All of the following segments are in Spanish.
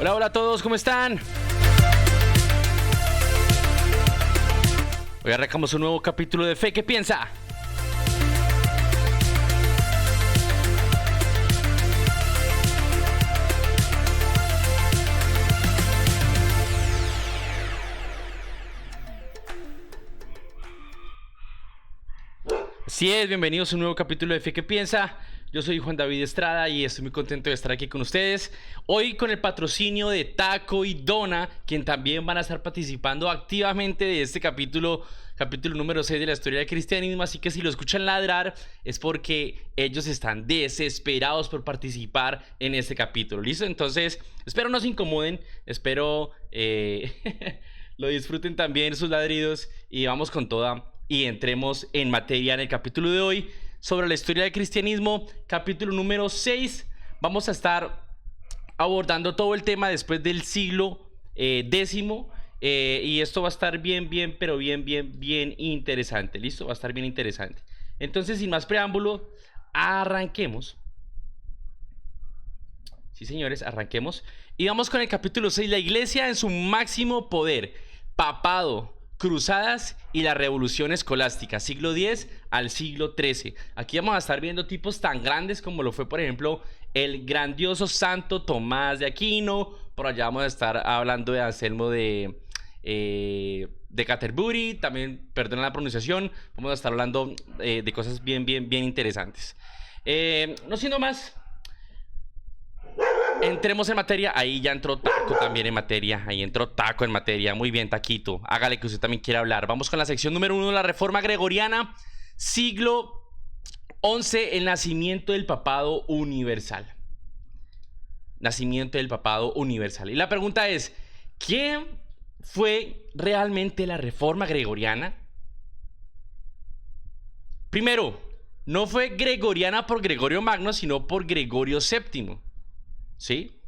Hola, hola a todos, ¿cómo están? Hoy arrancamos un nuevo capítulo de Fe que Piensa. Así es, bienvenidos a un nuevo capítulo de Fe que Piensa. Yo soy Juan David Estrada y estoy muy contento de estar aquí con ustedes. Hoy con el patrocinio de Taco y Dona, quien también van a estar participando activamente de este capítulo número 6 de la historia del cristianismo. Así que si lo escuchan ladrar es porque ellos están desesperados por participar en este capítulo. ¿Listo? Entonces, espero no se incomoden, espero lo disfruten también sus ladridos y vamos con toda y entremos en materia en el capítulo de hoy sobre la historia del cristianismo, capítulo número 6. Vamos a estar abordando todo el tema después del siglo décimo, y esto va a estar bien interesante. ¿Listo? Va a estar bien interesante. Entonces, sin más preámbulo, arranquemos. Sí, señores, arranquemos. Y vamos con el capítulo 6, la iglesia en su máximo poder, papado, cruzadas y la revolución escolástica, siglo X al siglo XIII. Aquí vamos a estar viendo tipos tan grandes como lo fue, por ejemplo, el grandioso Santo Tomás de Aquino. Por allá vamos a estar hablando de Anselmo de Canterbury. También, perdona la pronunciación, vamos a estar hablando de cosas bien interesantes. No siendo más, entremos en materia. Ahí ya entró Taco también en materia. Ahí entró Taco en materia. Muy bien, Taquito. Hágale que usted también quiere hablar. Vamos con la sección número 1, la Reforma Gregoriana, siglo XI, el nacimiento del papado universal. Nacimiento del papado universal. Y la pregunta es, ¿quién fue realmente la Reforma Gregoriana? Primero, no fue gregoriana por Gregorio Magno, sino por Gregorio VII. ¿Sí?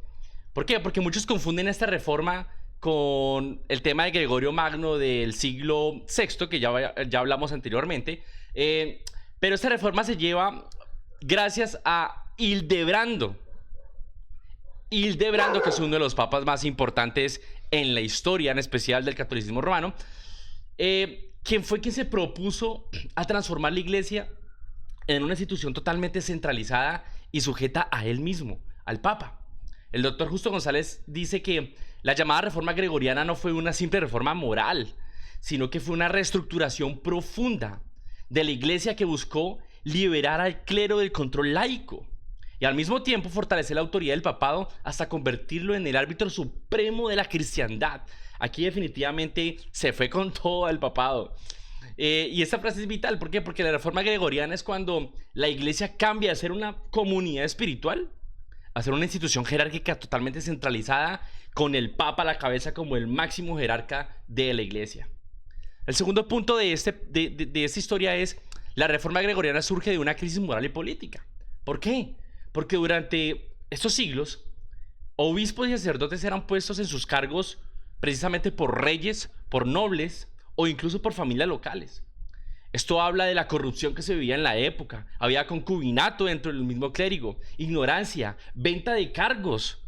¿Por qué? Porque muchos confunden esta reforma con el tema de Gregorio Magno del siglo VI, que ya hablamos anteriormente. Pero esta reforma se lleva gracias a Hildebrando. Hildebrando, que es uno de los papas más importantes en la historia, en especial del catolicismo romano, quien fue quien se propuso a transformar la iglesia en una institución totalmente centralizada y sujeta a él mismo, al Papa. El doctor Justo González dice que la llamada reforma gregoriana no fue una simple reforma moral, sino que fue una reestructuración profunda de la iglesia que buscó liberar al clero del control laico y al mismo tiempo fortalecer la autoridad del papado hasta convertirlo en el árbitro supremo de la cristiandad. Aquí definitivamente se fue con todo el papado. Y esta frase es vital. ¿Por qué? Porque la reforma gregoriana es cuando la iglesia cambia de ser una comunidad espiritual a ser una institución jerárquica totalmente centralizada, con el Papa a la cabeza como el máximo jerarca de la iglesia. El segundo punto de esta historia es: la reforma gregoriana surge de una crisis moral y política. ¿Por qué? Porque durante estos siglos, obispos y sacerdotes eran puestos en sus cargos precisamente por reyes, por nobles o incluso por familias locales. Esto habla de la corrupción que se vivía en la época. Había concubinato dentro del mismo clérigo, ignorancia, venta de cargos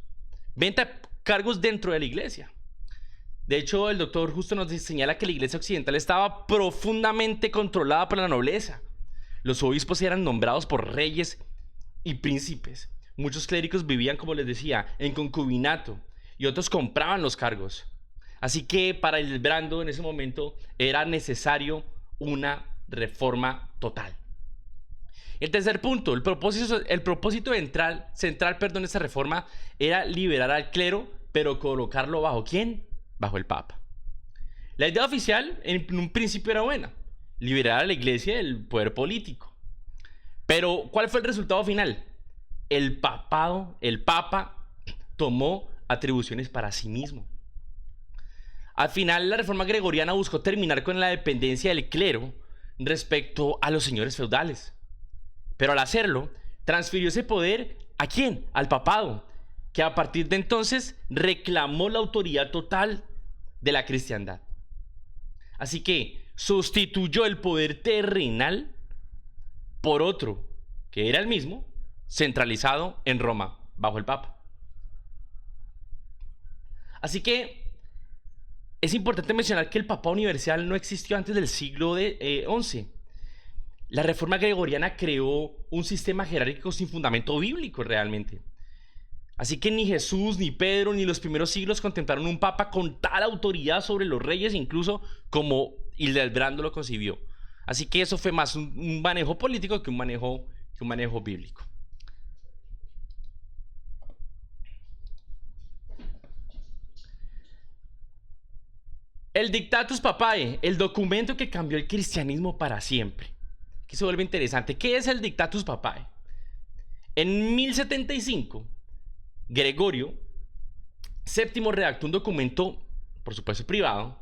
dentro de la iglesia. De hecho, el doctor Justo nos señala que la iglesia occidental estaba profundamente controlada por la nobleza. Los obispos eran nombrados por reyes y príncipes. Muchos clérigos vivían, como les decía, en concubinato, y otros compraban los cargos. Así que para Hildebrando en ese momento era necesario una reforma total. El tercer punto, el propósito central de esta reforma era liberar al clero, pero colocarlo ¿bajo quién? Bajo el Papa. La idea oficial en un principio era buena: liberar a la iglesia del poder político. Pero ¿cuál fue el resultado final? El Papa tomó atribuciones para sí mismo. Al final, la reforma gregoriana buscó terminar con la dependencia del clero respecto a los señores feudales. Pero al hacerlo, transfirió ese poder ¿a quién? Al papado, que a partir de entonces reclamó la autoridad total de la cristiandad. Así que sustituyó el poder terrenal por otro, que era el mismo, centralizado en Roma, bajo el Papa. Así que es importante mencionar que el papado universal no existió antes del siglo XI. La reforma gregoriana creó un sistema jerárquico sin fundamento bíblico realmente. Así que ni Jesús, ni Pedro, ni los primeros siglos contemplaron un papa con tal autoridad sobre los reyes, incluso como Hildebrando lo concibió. Así que eso fue más un manejo político que un manejo bíblico. El Dictatus Papae, el documento que cambió el cristianismo para siempre. Aquí se vuelve interesante. ¿Qué es el Dictatus Papae? En 1075, Gregorio VII redactó un documento, por supuesto privado.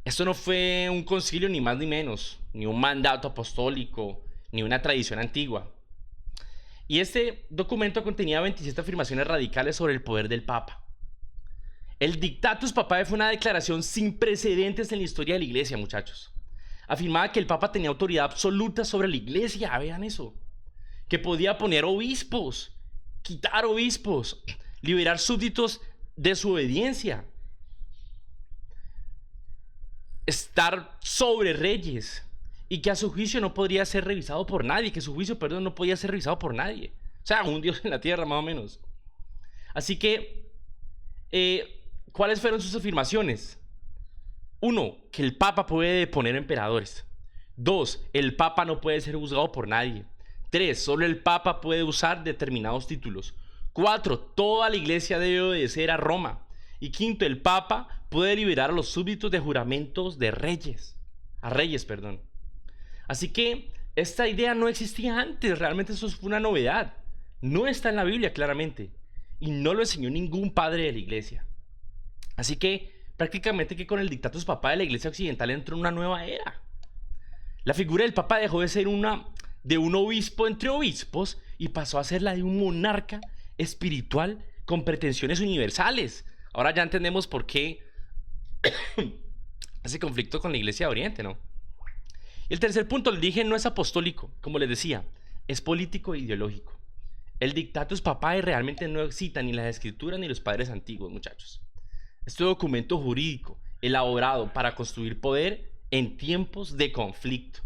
Esto no fue un concilio ni más ni menos, ni un mandato apostólico, ni una tradición antigua. Y este documento contenía 27 afirmaciones radicales sobre el poder del Papa. El Dictatus Papae fue una declaración sin precedentes en la historia de la Iglesia, muchachos. Afirmaba que el Papa tenía autoridad absoluta sobre la Iglesia, vean eso. Que podía poner obispos, quitar obispos, liberar súbditos de su obediencia, estar sobre reyes, y que a su juicio no podría ser revisado por nadie, que su juicio, perdón, no podía ser revisado por nadie. O sea, un Dios en la tierra, más o menos. Así que, ¿cuáles fueron sus afirmaciones? 1. Que el Papa puede deponer emperadores. 2. El Papa no puede ser juzgado por nadie. 3. Solo el Papa puede usar determinados títulos. 4. Toda la iglesia debe obedecer a Roma. Y 5. El Papa puede liberar a los súbditos de juramentos de reyes. A reyes, perdón. Así que esta idea no existía antes. Realmente eso fue una novedad. No está en la Biblia claramente. Y no lo enseñó ningún padre de la iglesia. Así que prácticamente que con el Dictatus Papae la iglesia occidental entró en una nueva era. La figura del Papa dejó de ser de un obispo entre obispos y pasó a ser la de un monarca espiritual con pretensiones universales. Ahora ya entendemos por qué ese conflicto con la iglesia de Oriente, ¿no? Y el tercer punto, el dije, no es apostólico, como les decía, es político e ideológico. El Dictatus Papae realmente no cita ni las escrituras ni los padres antiguos, muchachos. Este documento jurídico elaborado para construir poder en tiempos de conflicto.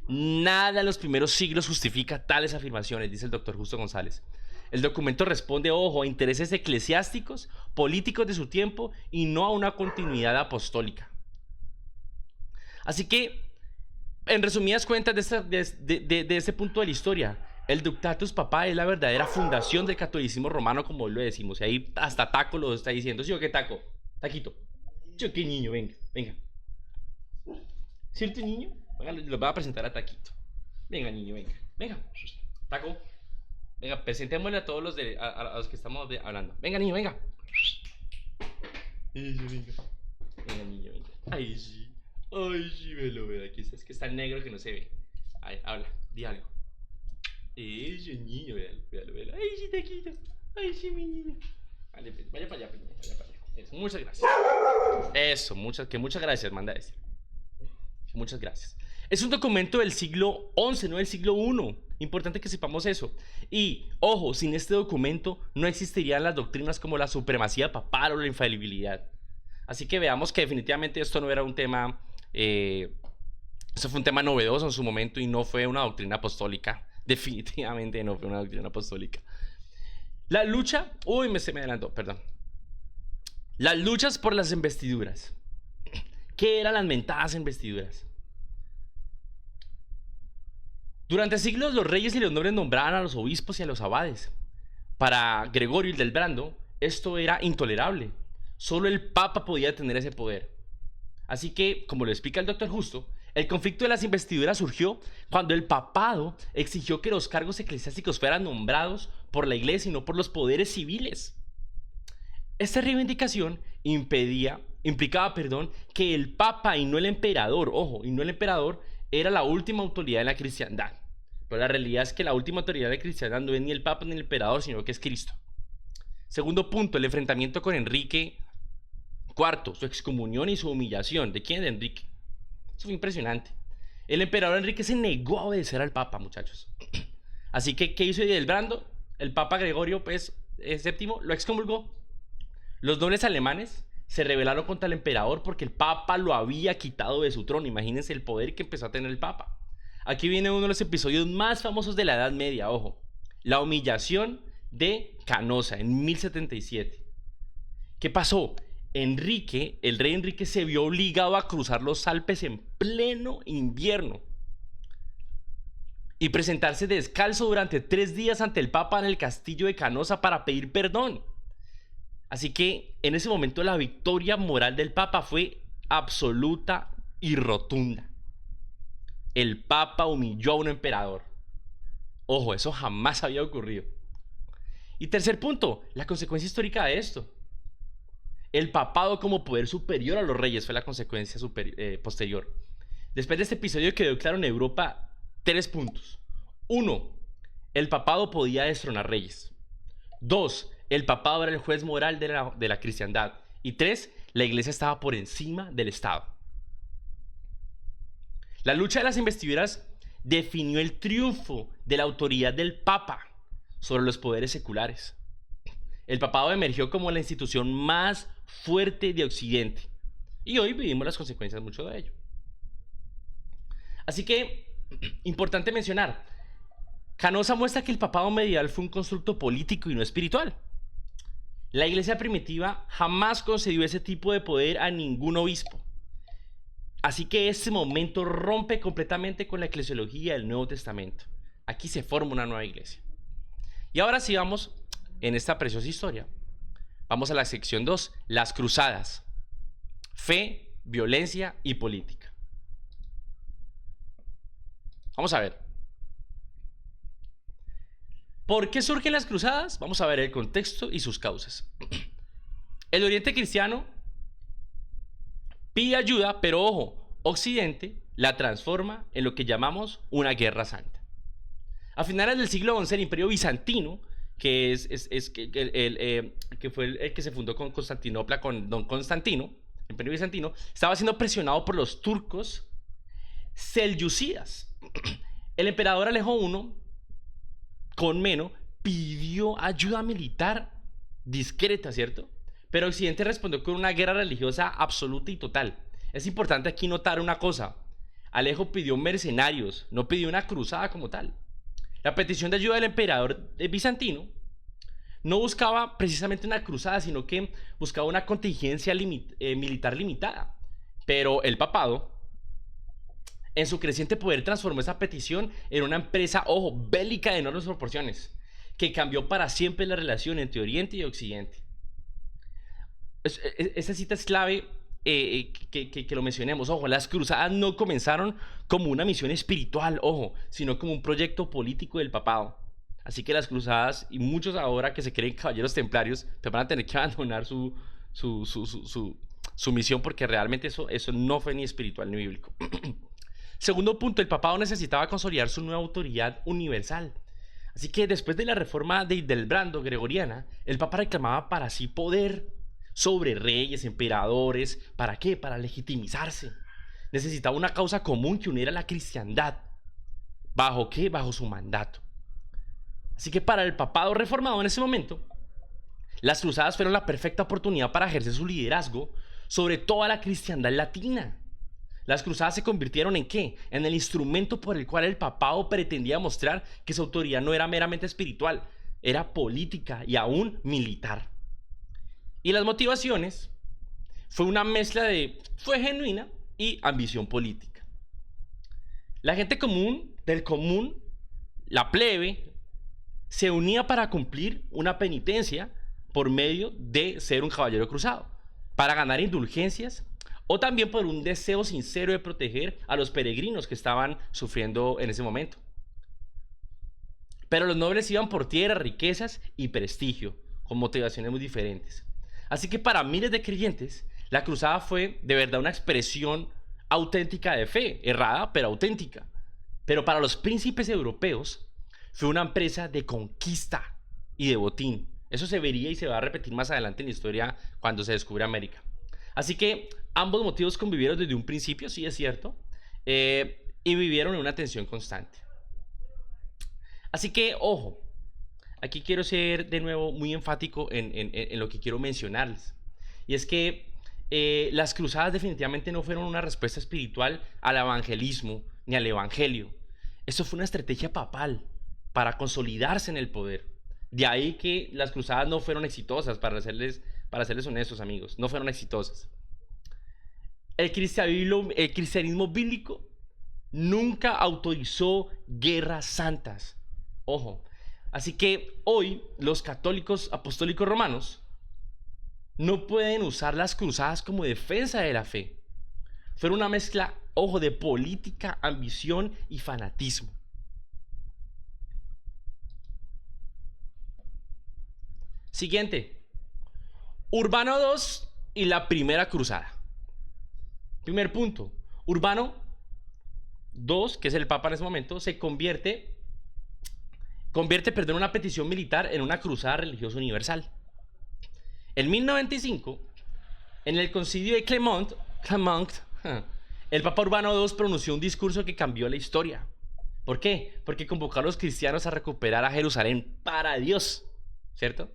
Nada en los primeros siglos justifica tales afirmaciones, dice el doctor Justo González. El documento responde, ojo, a intereses eclesiásticos, políticos de su tiempo y no a una continuidad apostólica. Así que, en resumidas cuentas de este punto de la historia, el Dictatus Papae es la verdadera fundación del catolicismo romano, como hoy lo decimos. Y ahí hasta Taco lo está diciendo. ¿Sí o qué, Taco? Taquito. ¿Sí o qué, niño? Venga, venga. ¿Cierto, niño? Venga, lo voy a presentar a Taquito. Venga, niño, venga. Venga. Taco. Venga, presentémosle a todos a los que estamos hablando. Venga, niño, venga. Venga. Venga, niño, venga. Ay, sí. Ay, sí, me lo veo. Aquí está, es que está negro que no se ve. Ay, habla, di algo. Eso, niño, véalo. Ay, sí, Taquito. Ay, sí, mi niño. Vale, vaya para allá, pequeño, vaya para allá. Eso, muchas gracias. Eso, muchas gracias, manda a decir. Muchas gracias. Es un documento del siglo XI, no del siglo I. Importante que sepamos eso. Y, ojo, sin este documento no existirían las doctrinas como la supremacía papal o la infalibilidad. Así que veamos que definitivamente esto no era un tema... Eso fue un tema novedoso en su momento y no fue una doctrina apostólica. Definitivamente no fue una doctrina apostólica. La lucha... Uy, se me adelantó, perdón. Las luchas por las investiduras. ¿Qué eran las mentadas investiduras? Durante siglos los reyes y los nobles nombraban a los obispos y a los abades. Para Gregorio Hildebrando, esto era intolerable. Solo el Papa podía tener ese poder. Así que, como lo explica el doctor Justo, el conflicto de las investiduras surgió cuando el papado exigió que los cargos eclesiásticos fueran nombrados por la iglesia y no por los poderes civiles. Esta reivindicación implicaba, que el Papa y no el emperador, ojo, y no el emperador, era la última autoridad de la cristiandad. Pero la realidad es que la última autoridad de la cristiandad no es ni el Papa ni el emperador, sino que es Cristo. Segundo punto, el enfrentamiento con Enrique IV, su excomunión y su humillación. ¿De quién? De Enrique. Eso fue impresionante. El emperador Enrique se negó a obedecer al Papa, muchachos. Así que, ¿qué hizo Hildebrando? El Papa Gregorio VII lo excomulgó. Los nobles alemanes se rebelaron contra el emperador porque el papa lo había quitado de su trono. Imagínense el poder que empezó a tener el papa. Aquí viene uno de los episodios más famosos de la Edad Media, ojo. La humillación de Canosa en 1077. ¿Qué pasó? El rey Enrique se vio obligado a cruzar los Alpes en pleno invierno y presentarse descalzo durante 3 días ante el Papa en el castillo de Canosa para pedir perdón. Así que en ese momento la victoria moral del Papa fue absoluta y rotunda. El Papa humilló a un emperador. Ojo, eso jamás había ocurrido. Y tercer punto, la consecuencia histórica de esto. El papado como poder superior a los reyes fue la consecuencia posterior. Después de este episodio quedó claro en Europa 3 puntos. 1. El papado podía destronar reyes. 2. El papado era el juez moral de la cristiandad. Y 3. La iglesia estaba por encima del Estado. La lucha de las investiduras definió el triunfo de la autoridad del papa sobre los poderes seculares. El papado emergió como la institución más fuerte de Occidente. Y hoy vivimos las consecuencias mucho de ello. Así que, importante mencionar, Canosa muestra que el papado medieval fue un constructo político y no espiritual. La iglesia primitiva jamás concedió ese tipo de poder a ningún obispo. Así que este momento rompe completamente con la eclesiología del Nuevo Testamento. Aquí se forma una nueva iglesia. Y ahora sí vamos, en esta preciosa historia, vamos a la sección 2, las cruzadas. Fe, violencia y política. Vamos a ver. ¿Por qué surgen las cruzadas? Vamos a ver el contexto y sus causas. El Oriente cristiano pide ayuda, pero ojo, Occidente la transforma en lo que llamamos una guerra santa. A finales del siglo XI, el Imperio Bizantino, que fue el que se fundó con Constantinopla, con Don Constantino, el Imperio Bizantino, estaba siendo presionado por los turcos selyúcidas. El emperador Alejo I, Comneno, pidió ayuda militar discreta, ¿cierto? Pero Occidente respondió con una guerra religiosa absoluta y total. Es importante aquí notar una cosa. Alejo pidió mercenarios, no pidió una cruzada como tal. La petición de ayuda del emperador bizantino no buscaba precisamente una cruzada, sino que buscaba una contingencia militar limitada. Pero el papado, en su creciente poder, transformó esa petición en una empresa, ojo, bélica de enormes proporciones, que cambió para siempre la relación entre Oriente y Occidente. Esta cita es clave que lo mencionemos. Ojo, las cruzadas no comenzaron como una misión espiritual, ojo, sino como un proyecto político del papado. Así que las cruzadas, y muchos ahora que se creen caballeros templarios, te van a tener que abandonar su misión, porque realmente eso no fue ni espiritual ni bíblico. Segundo punto, el papado necesitaba consolidar su nueva autoridad universal. Así que después de la reforma de Hildebrando gregoriana, el papa reclamaba para sí poder sobre reyes, emperadores. ¿Para qué? Para legitimizarse. Necesitaba una causa común que uniera a la cristiandad. ¿Bajo qué? Bajo su mandato. Así que para el papado reformado en ese momento, las cruzadas fueron la perfecta oportunidad para ejercer su liderazgo sobre toda la cristiandad latina. Las cruzadas se convirtieron ¿en qué? En el instrumento por el cual el papado pretendía mostrar que su autoridad no era meramente espiritual, era política y aún militar. Y las motivaciones fue una mezcla de fe genuina y ambición política. La gente común, la plebe, se unía para cumplir una penitencia por medio de ser un caballero cruzado, para ganar indulgencias o también por un deseo sincero de proteger a los peregrinos que estaban sufriendo en ese momento. Pero los nobles iban por tierra, riquezas y prestigio, con motivaciones muy diferentes. Así que para miles de creyentes, la cruzada fue de verdad una expresión auténtica de fe, errada pero auténtica. Pero para los príncipes europeos fue una empresa de conquista y de botín. Eso se vería y se va a repetir más adelante en la historia cuando se descubre América. Así que ambos motivos convivieron desde un principio, sí es cierto, y vivieron en una tensión constante. Así que, ojo, aquí quiero ser de nuevo muy enfático en lo que quiero mencionarles. Y es que las cruzadas definitivamente no fueron una respuesta espiritual al evangelismo ni al evangelio. Esto fue una estrategia papal para consolidarse en el poder. De ahí que las cruzadas no fueron exitosas, para serles honestos, amigos, no fueron exitosas. El cristianismo bíblico nunca autorizó guerras santas. Ojo. Así que hoy los católicos apostólicos romanos no pueden usar las cruzadas como defensa de la fe. Fueron una mezcla, ojo, de política, ambición y fanatismo. Siguiente. Urbano II y la primera cruzada. Primer punto. Urbano II, que es el papa en ese momento, se convierte una petición militar en una cruzada religiosa universal. En 1095, en el concilio de Clement, el Papa Urbano II pronunció un discurso que cambió la historia. ¿Por qué? Porque convocó a los cristianos a recuperar a Jerusalén para Dios, ¿cierto?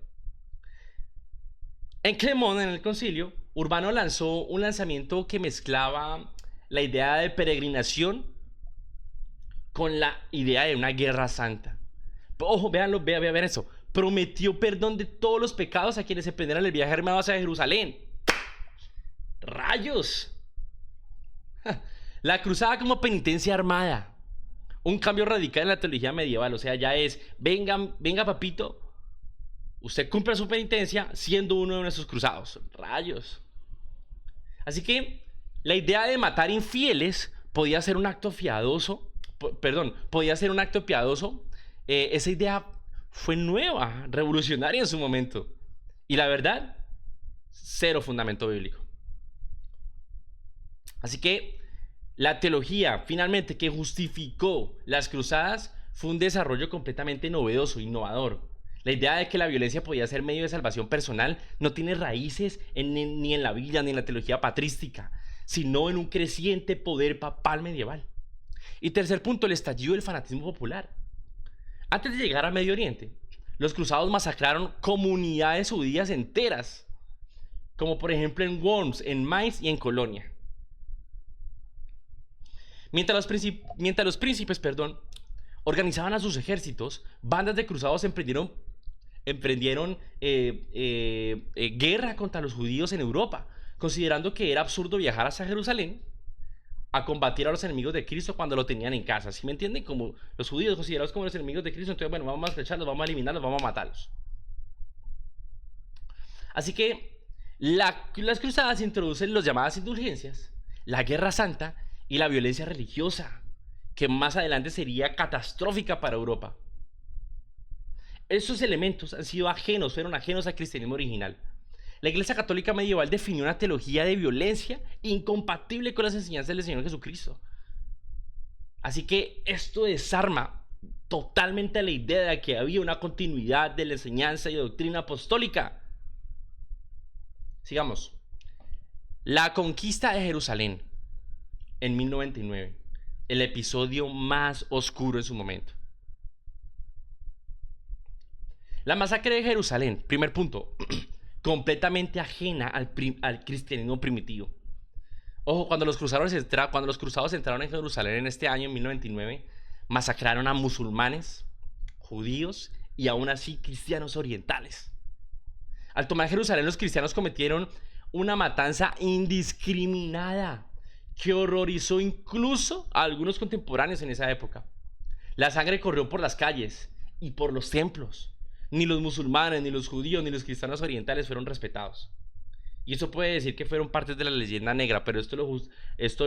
En Clement, en el concilio, Urbano lanzó un lanzamiento que mezclaba la idea de peregrinación con la idea de una guerra santa. Ojo, véanlo, vean eso. Prometió perdón de todos los pecados a quienes se emprendieran el viaje armado hacia Jerusalén. ¡Rayos! La cruzada como penitencia armada. Un cambio radical en la teología medieval. O sea, ya es, venga papito, usted cumple su penitencia siendo uno de nuestros cruzados. ¡Rayos! Así que la idea de matar infieles podía ser un acto piadoso. Podía ser un acto piadoso. Esa idea fue nueva, revolucionaria en su momento. Y la verdad, cero fundamento bíblico. Así que la teología, finalmente, que justificó las cruzadas fue un desarrollo completamente novedoso, innovador. La idea de que la violencia podía ser medio de salvación personal no tiene raíces ni en la Biblia ni en la teología patrística, sino en un creciente poder papal medieval. Y tercer punto, el estallido del fanatismo popular. Antes de llegar a Medio Oriente, los cruzados masacraron comunidades judías enteras, como por ejemplo en Worms, en Mainz y en Colonia. Mientras los príncipes organizaban a sus ejércitos, bandas de cruzados emprendieron guerra contra los judíos en Europa, considerando que era absurdo viajar hacia Jerusalén a combatir a los enemigos de Cristo cuando lo tenían en casa. ¿Sí me entienden? Como los judíos considerados como los enemigos de Cristo, entonces bueno, vamos a flecharlos, vamos a eliminarlos, vamos a matarlos. Así que las cruzadas introducen las llamadas indulgencias, la guerra santa y la violencia religiosa, que más adelante sería catastrófica para Europa. Esos elementos fueron ajenos al cristianismo original. La Iglesia Católica medieval definió una teología de violencia incompatible con las enseñanzas del Señor Jesucristo. Así que esto desarma totalmente la idea de que había una continuidad de la enseñanza y doctrina apostólica. Sigamos. La conquista de Jerusalén en 1099, el episodio más oscuro en su momento. La masacre de Jerusalén, primer punto, completamente ajena al cristianismo primitivo. Ojo, cuando los cruzados entraron en Jerusalén en este año, en 1099, masacraron a musulmanes, judíos y aún así cristianos orientales. Al tomar Jerusalén, los cristianos cometieron una matanza indiscriminada que horrorizó incluso a algunos contemporáneos en esa época. La sangre corrió por las calles y por los templos. Ni los musulmanes, ni los judíos, ni los cristianos orientales fueron respetados. Y eso puede decir que fueron partes de la leyenda negra, pero esto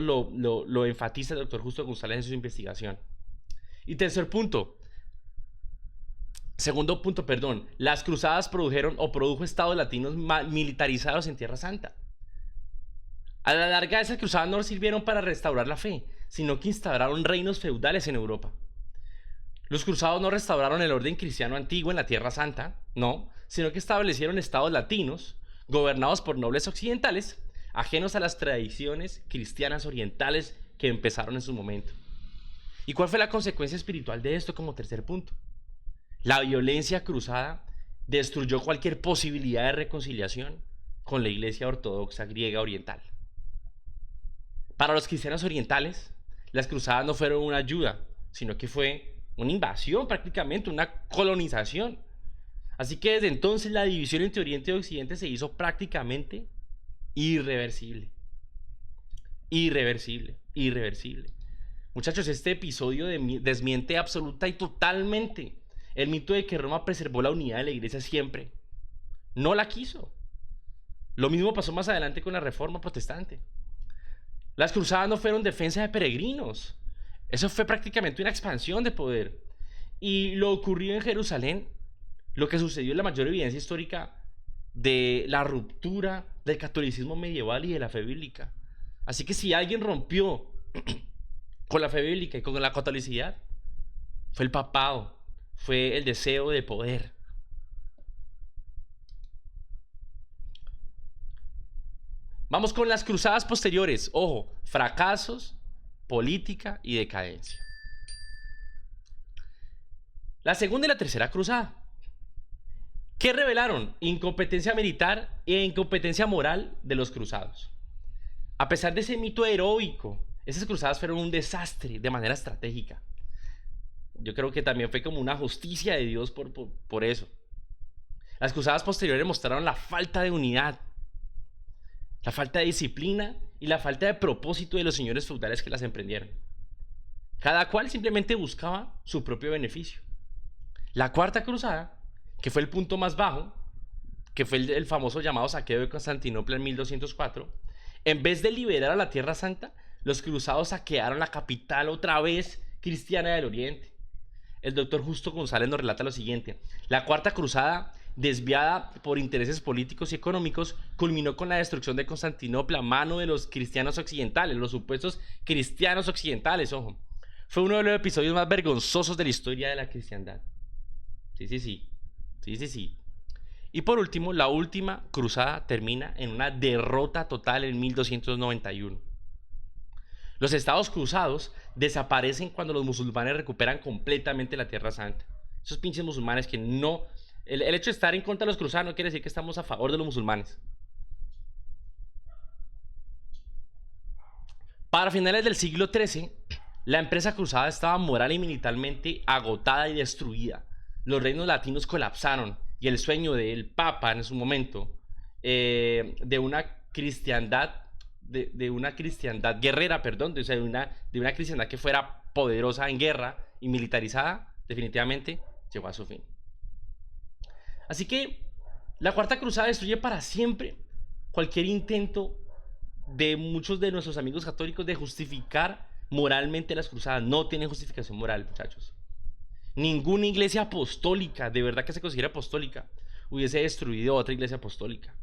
lo enfatiza el doctor Justo González en su investigación. Y segundo punto, las cruzadas produjo estados latinos militarizados en Tierra Santa. A la larga, esas cruzadas no sirvieron para restaurar la fe, sino que instauraron reinos feudales en Europa. Los cruzados no restauraron el orden cristiano antiguo en la Tierra Santa, no, sino que establecieron estados latinos, gobernados por nobles occidentales, ajenos a las tradiciones cristianas orientales que empezaron en su momento. ¿Y cuál fue la consecuencia espiritual de esto como tercer punto? La violencia cruzada destruyó cualquier posibilidad de reconciliación con la Iglesia Ortodoxa griega oriental. Para los cristianos orientales, las cruzadas no fueron una ayuda, sino que fue una invasión prácticamente, una colonización. Así que desde entonces la división entre Oriente y Occidente se hizo prácticamente irreversible. Irreversible, irreversible. Muchachos, este episodio desmiente absoluta y totalmente el mito de que Roma preservó la unidad de la iglesia siempre. No la quiso. Lo mismo pasó más adelante con la Reforma Protestante. Las cruzadas no fueron defensa de peregrinos. Eso fue prácticamente una expansión de poder. Y lo ocurrido en Jerusalén, lo que sucedió es la mayor evidencia histórica de la ruptura del catolicismo medieval y de la fe bíblica. Así que si alguien rompió con la fe bíblica y con la catolicidad, fue el papado, fue el deseo de poder. Vamos con las cruzadas posteriores. Ojo, fracasos, política y decadencia. La segunda y la tercera cruzada. ¿Qué revelaron? Incompetencia militar e incompetencia moral de los cruzados. A pesar de ese mito heroico, esas cruzadas fueron un desastre de manera estratégica. Yo creo que también fue como una justicia de Dios por eso. Las cruzadas posteriores mostraron la falta de unidad, la falta de disciplina y la falta de propósito de los señores feudales que las emprendieron. Cada cual simplemente buscaba su propio beneficio. La cuarta cruzada, que fue el punto más bajo, que fue el famoso llamado saqueo de Constantinopla en 1204, en vez de liberar a la Tierra Santa, los cruzados saquearon la capital otra vez cristiana del Oriente. El doctor Justo González nos relata lo siguiente: la cuarta cruzada, desviada por intereses políticos y económicos, culminó con la destrucción de Constantinopla a mano de los cristianos occidentales, los supuestos cristianos occidentales, ojo. Fue uno de los episodios más vergonzosos de la historia de la cristiandad. Sí. Y por último, la última cruzada termina en una derrota total en 1291. Los estados cruzados desaparecen cuando los musulmanes recuperan completamente la Tierra Santa. Esos pinches musulmanes que no... El hecho de estar en contra de los cruzados no quiere decir que estamos a favor de los musulmanes. Para finales del siglo XIII, la empresa cruzada estaba moral y militarmente agotada y destruida. Los reinos latinos colapsaron y el sueño del Papa en su momento de una cristiandad guerrera, perdón, o sea, de una cristiandad que fuera poderosa en guerra y militarizada, definitivamente llegó a su fin. Así que la Cuarta Cruzada destruye para siempre cualquier intento de muchos de nuestros amigos católicos de justificar moralmente las cruzadas. No tienen justificación moral, muchachos. Ninguna iglesia apostólica, de verdad que se considera apostólica, hubiese destruido otra iglesia apostólica.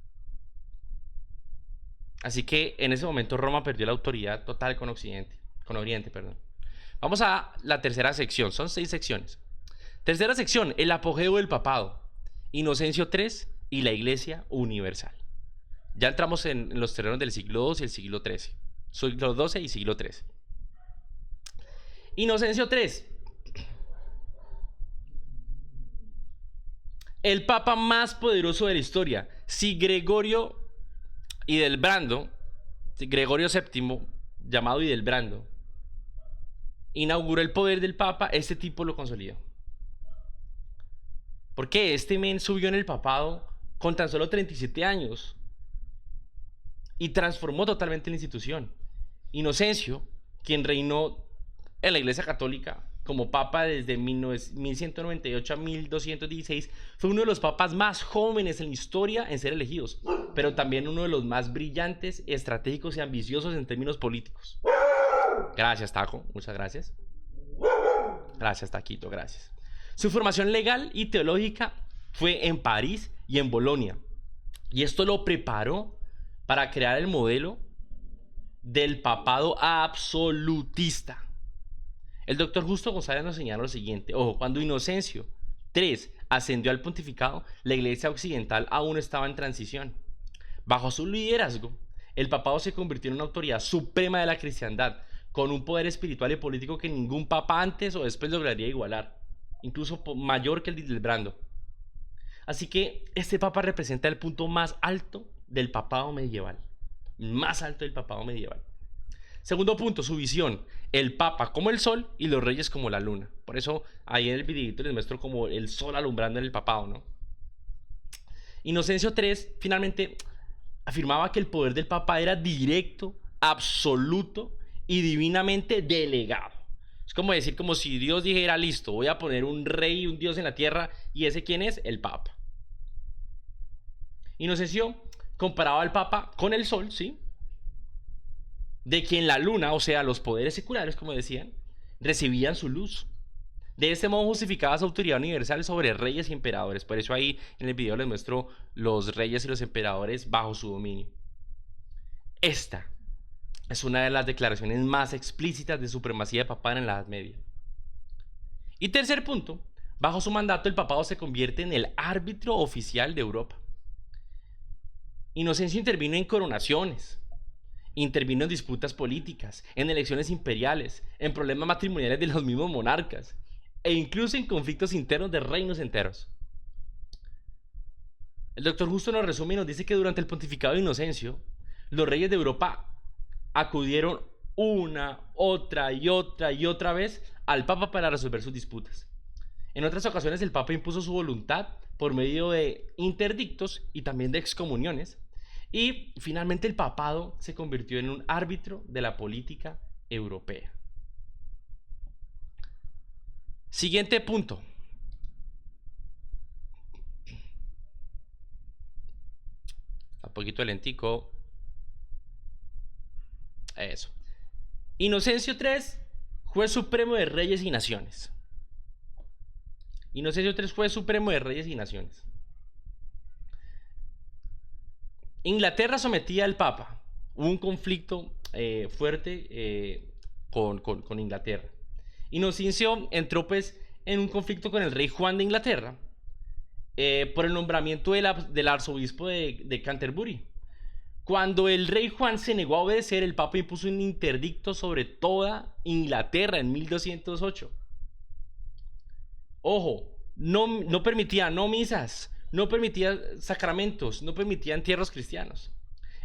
Así que en ese momento Roma perdió la autoridad total con Oriente, perdón. Vamos a la tercera sección, son 6 secciones. Tercera sección, el apogeo del papado, Inocencio III y la Iglesia Universal. Ya entramos en los terrenos del siglo II y el siglo XIII. Siglo XII y siglo XIII. Inocencio III, el papa más poderoso de la historia. Si Gregorio VII, llamado Hildebrando, inauguró el poder del papa, este tipo lo consolidó. Porque este men subió en el papado con tan solo 37 años y transformó totalmente la institución. Inocencio, quien reinó en la Iglesia Católica como papa desde 1198 a 1216, fue uno de los papas más jóvenes en la historia en ser elegidos, pero también uno de los más brillantes, estratégicos y ambiciosos en términos políticos. Gracias, Taco, muchas gracias. Gracias, Taquito, gracias. Su formación legal y teológica fue en París y en Bolonia, y esto lo preparó para crear el modelo del papado absolutista. El doctor Justo González nos señala lo siguiente: ojo, cuando Inocencio III ascendió al pontificado, la iglesia occidental aún estaba en transición. Bajo su liderazgo, el papado se convirtió en una autoridad suprema de la cristiandad, con un poder espiritual y político que ningún papa antes o después lograría igualar. incluso mayor que el de Hildebrando. Así que este papa representa el punto más alto del papado medieval. Más alto del papado medieval. Segundo punto, su visión. El papa como el sol y los reyes como la luna. Por eso ahí en el videito les muestro como el sol alumbrando en el papado, ¿no? Inocencio III finalmente afirmaba que el poder del papa era directo, absoluto y divinamente delegado. Es como decir, como si Dios dijera, listo, voy a poner un rey y un dios en la tierra, y ese quién es, el papa. Inocencio comparaba al papa con el sol, ¿sí? De quien la luna, o sea, los poderes seculares, como decían, recibían su luz. De este modo justificaba su autoridad universal sobre reyes y emperadores. Por eso ahí en el video les muestro los reyes y los emperadores bajo su dominio. Esta es una de las declaraciones más explícitas de supremacía papal en la Edad Media. Y tercer punto, bajo su mandato el papado se convierte en el árbitro oficial de Europa. Inocencio intervino en coronaciones, intervino en disputas políticas, en elecciones imperiales, en problemas matrimoniales de los mismos monarcas e incluso en conflictos internos de reinos enteros. El doctor Justo nos resume y nos dice que durante el pontificado de Inocencio, los reyes de Europa acudieron una, otra y otra vez al Papa para resolver sus disputas. En otras ocasiones el Papa impuso su voluntad por medio de interdictos y también de excomuniones, y finalmente el papado se convirtió en un árbitro de la política europea. Siguiente punto. Un poquito lentico. Eso. Inocencio III, juez supremo de reyes y naciones. Inocencio III, juez supremo de reyes y naciones. Inglaterra sometía al Papa. Hubo un conflicto fuerte con Inglaterra. Inocencio entró pues en un conflicto con el rey Juan de Inglaterra por el nombramiento del arzobispo de Canterbury. Cuando el rey Juan se negó a obedecer, el Papa impuso un interdicto sobre toda Inglaterra en 1208. Ojo, no permitía misas, no permitía sacramentos, no permitía entierros cristianos.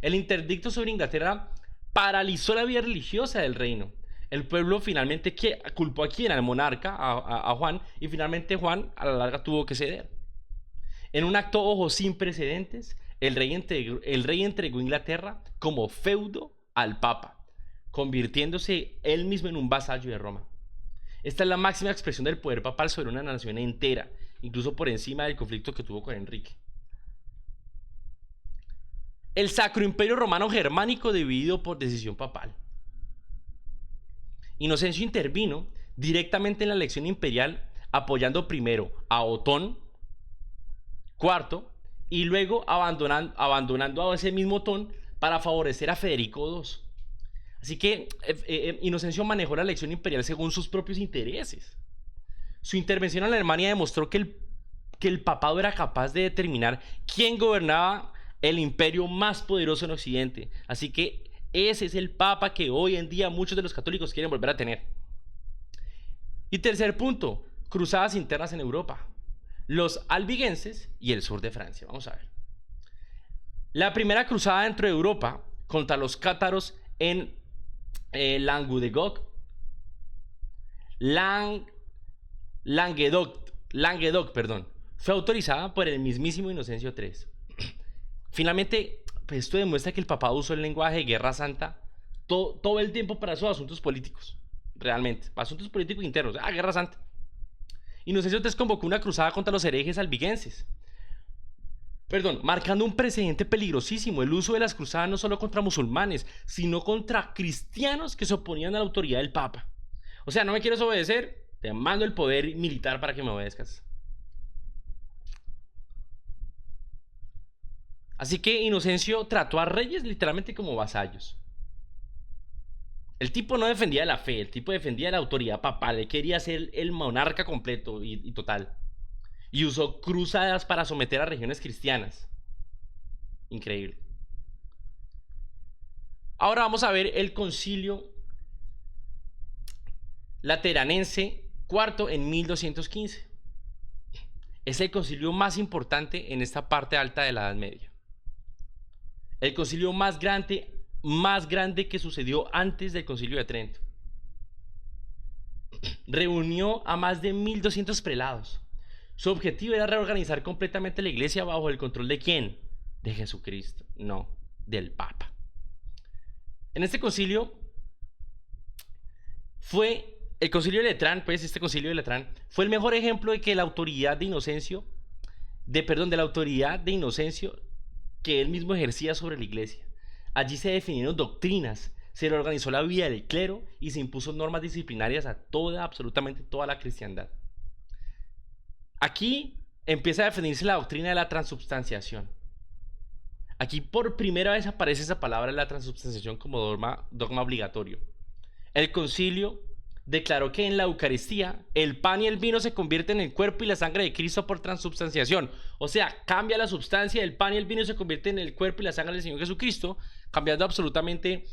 El interdicto sobre Inglaterra paralizó la vida religiosa del reino. El pueblo finalmente culpó a quién, al monarca, a Juan, y finalmente Juan a la larga tuvo que ceder. En un acto, ojo, sin precedentes, el rey entregó Inglaterra como feudo al Papa, convirtiéndose él mismo en un vasallo de Roma. Esta es la máxima expresión del poder papal sobre una nación entera, incluso por encima del conflicto que tuvo con Enrique. El Sacro Imperio Romano Germánico dividido por decisión papal. Inocencio intervino directamente en la elección imperial, apoyando primero a Otón IV y luego abandonando a ese mismo Otón para favorecer a Federico II. Así que Inocencio manejó la elección imperial según sus propios intereses. Su intervención en Alemania demostró que el papado era capaz de determinar quién gobernaba el imperio más poderoso en Occidente. Así que ese es el papa que hoy en día muchos de los católicos quieren volver a tener. Y tercer punto, cruzadas internas en Europa. Los albigenses y el sur de Francia. Vamos a ver. La primera cruzada dentro de Europa contra los cátaros en Languedoc, fue autorizada por el mismísimo Inocencio III. Finalmente, pues esto demuestra que el papado usó el lenguaje de guerra santa todo el tiempo para sus asuntos políticos, realmente, para asuntos políticos internos, guerra santa. Inocencio III convocó una cruzada contra los herejes albigenses, marcando un precedente peligrosísimo, el uso de las cruzadas no solo contra musulmanes, sino contra cristianos que se oponían a la autoridad del Papa. O sea, no me quieres obedecer, te mando el poder militar para que me obedezcas. Así que Inocencio trató a reyes literalmente como vasallos. El tipo no defendía la fe, el tipo defendía la autoridad papal, él quería ser el monarca completo y total. Y usó cruzadas para someter a regiones cristianas. Increíble. Ahora vamos a ver el concilio lateranense cuarto en 1215. Es el concilio más importante en esta parte alta de la Edad Media. El concilio más grande que sucedió antes del concilio de Trento. Reunió a más de 1200 prelados. Su objetivo era reorganizar completamente la iglesia bajo el control ¿de quién? De Jesucristo, no, del Papa. En este concilio el concilio de Letrán, pues este concilio de Letrán fue el mejor ejemplo de que la autoridad de la autoridad de Inocencio que él mismo ejercía sobre la iglesia. Allí se definieron doctrinas, se reorganizó la vida del clero y se impuso normas disciplinarias a absolutamente toda la cristiandad. Aquí empieza a definirse la doctrina de la transubstanciación. Aquí por primera vez aparece esa palabra, la transubstanciación, como dogma obligatorio. El concilio declaró que en la Eucaristía el pan y el vino se convierten en el cuerpo y la sangre de Cristo por transubstanciación. O sea, cambia la sustancia del pan y el vino y se convierte en el cuerpo y la sangre del Señor Jesucristo, cambiando absolutamente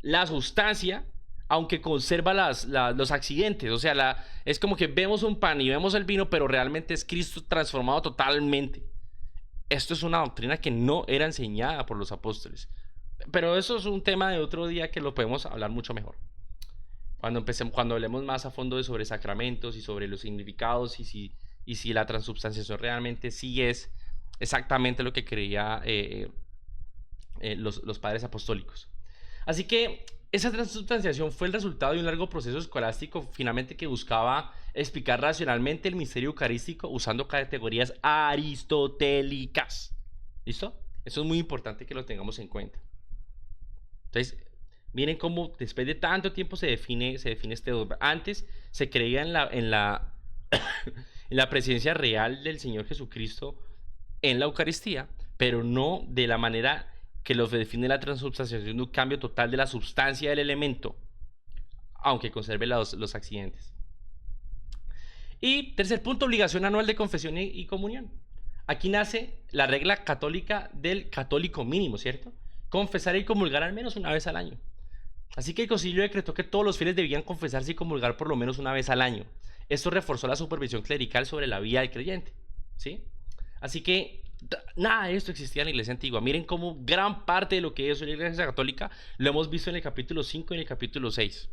la sustancia, aunque conserva los accidentes. O sea, es como que vemos un pan y vemos el vino, pero realmente es Cristo transformado totalmente. Esto es una doctrina que no era enseñada por los apóstoles. Pero eso es un tema de otro día que lo podemos hablar mucho mejor. Cuando hablemos más a fondo sobre sacramentos y sobre los significados y si la transubstanciación realmente sí es exactamente lo que creían los padres apostólicos. Así que esa transubstanciación fue el resultado de un largo proceso escolástico finalmente que buscaba explicar racionalmente el misterio eucarístico usando categorías aristotélicas. ¿Listo? Eso es muy importante que lo tengamos en cuenta. Entonces, miren cómo después de tanto tiempo se define este dogma. Antes se creía en la presencia real del Señor Jesucristo en la Eucaristía, pero no de la manera que lo define la transubstanciación, un cambio total de la sustancia del elemento, aunque conserve los accidentes. Y tercer punto, obligación anual de confesión y comunión. Aquí nace la regla católica del católico mínimo, ¿cierto? Confesar y comulgar al menos una vez al año. Así que el concilio decretó que todos los fieles debían confesarse y comulgar por lo menos una vez al año. Esto reforzó la supervisión clerical sobre la vida del creyente, ¿sí? Así que nada de esto existía en la iglesia antigua. Miren cómo gran parte de lo que es la iglesia católica lo hemos visto en el capítulo 5 y en el capítulo 6.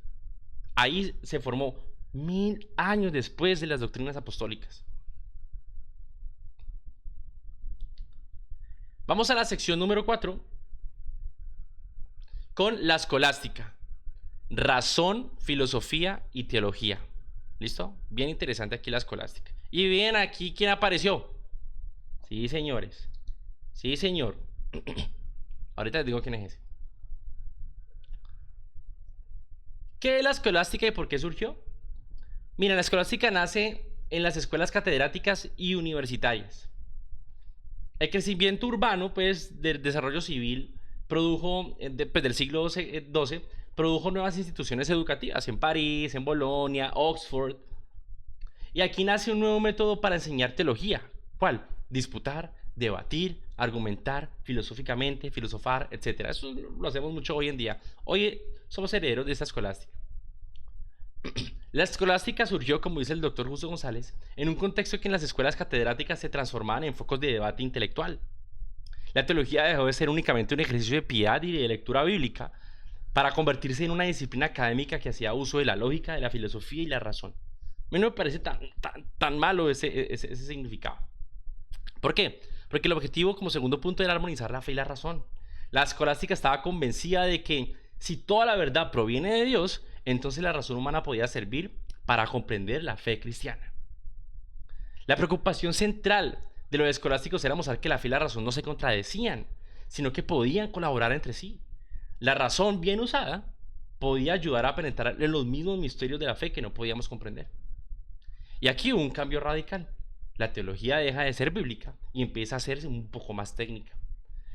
Ahí se formó 1000 años después de las doctrinas apostólicas. Vamos a la sección número 4 con la escolástica, razón, filosofía y teología. ¿Listo? Bien interesante aquí la escolástica. Y bien, aquí ¿quién apareció? Sí, señores. Sí, señor. Ahorita les digo quién es ese. ¿Qué es la escolástica y por qué surgió? Mira, la escolástica nace en las escuelas catedráticas y universitarias. El crecimiento urbano, pues, del desarrollo civil produjo, del siglo XII, produjo nuevas instituciones educativas en París, en Bolonia, Oxford. Y aquí nace un nuevo método para enseñar teología. ¿Cuál? Disputar, debatir, argumentar filosóficamente, filosofar, etc. Eso lo hacemos mucho hoy en día. Hoy somos herederos de esta escolástica. La escolástica surgió, como dice el doctor Justo González, en un contexto en que en las escuelas catedráticas se transformaban en focos de debate intelectual. La teología dejó de ser únicamente un ejercicio de piedad y de lectura bíblica para convertirse en una disciplina académica que hacía uso de la lógica, de la filosofía y la razón. A mí no me parece tan malo ese significado. ¿Por qué? Porque el objetivo como segundo punto era armonizar la fe y la razón. La escolástica estaba convencida de que si toda la verdad proviene de Dios, entonces la razón humana podía servir para comprender la fe cristiana. La preocupación central de los escolásticos era mostrar que la fe y la razón no se contradecían, sino que podían colaborar entre sí. La razón bien usada podía ayudar a penetrar en los mismos misterios de la fe que no podíamos comprender. Y aquí hubo un cambio radical. La teología deja de ser bíblica y empieza a ser un poco más técnica.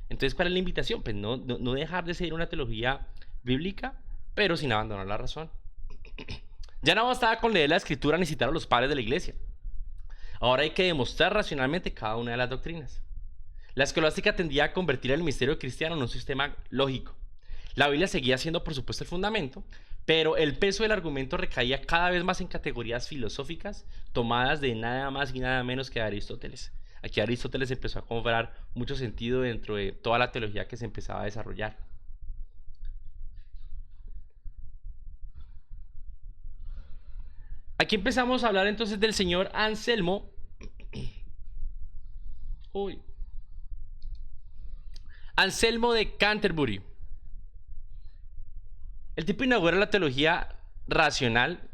Entonces, ¿cuál es la invitación? Pues no dejar de ser una teología bíblica, pero sin abandonar la razón. Ya no bastaba con leer la escritura ni citar a los padres de la iglesia. Ahora hay que demostrar racionalmente cada una de las doctrinas. La escolástica tendía a convertir el misterio cristiano en un sistema lógico. La Biblia seguía siendo, por supuesto, el fundamento, Pero el peso del argumento recaía cada vez más en categorías filosóficas tomadas de nada más y nada menos que de Aristóteles. Aquí Aristóteles empezó a cobrar mucho sentido dentro de toda la teología que se empezaba a desarrollar. Aquí empezamos a hablar entonces del señor Anselmo. Uy. Anselmo de Canterbury. El tipo inaugura la teología racional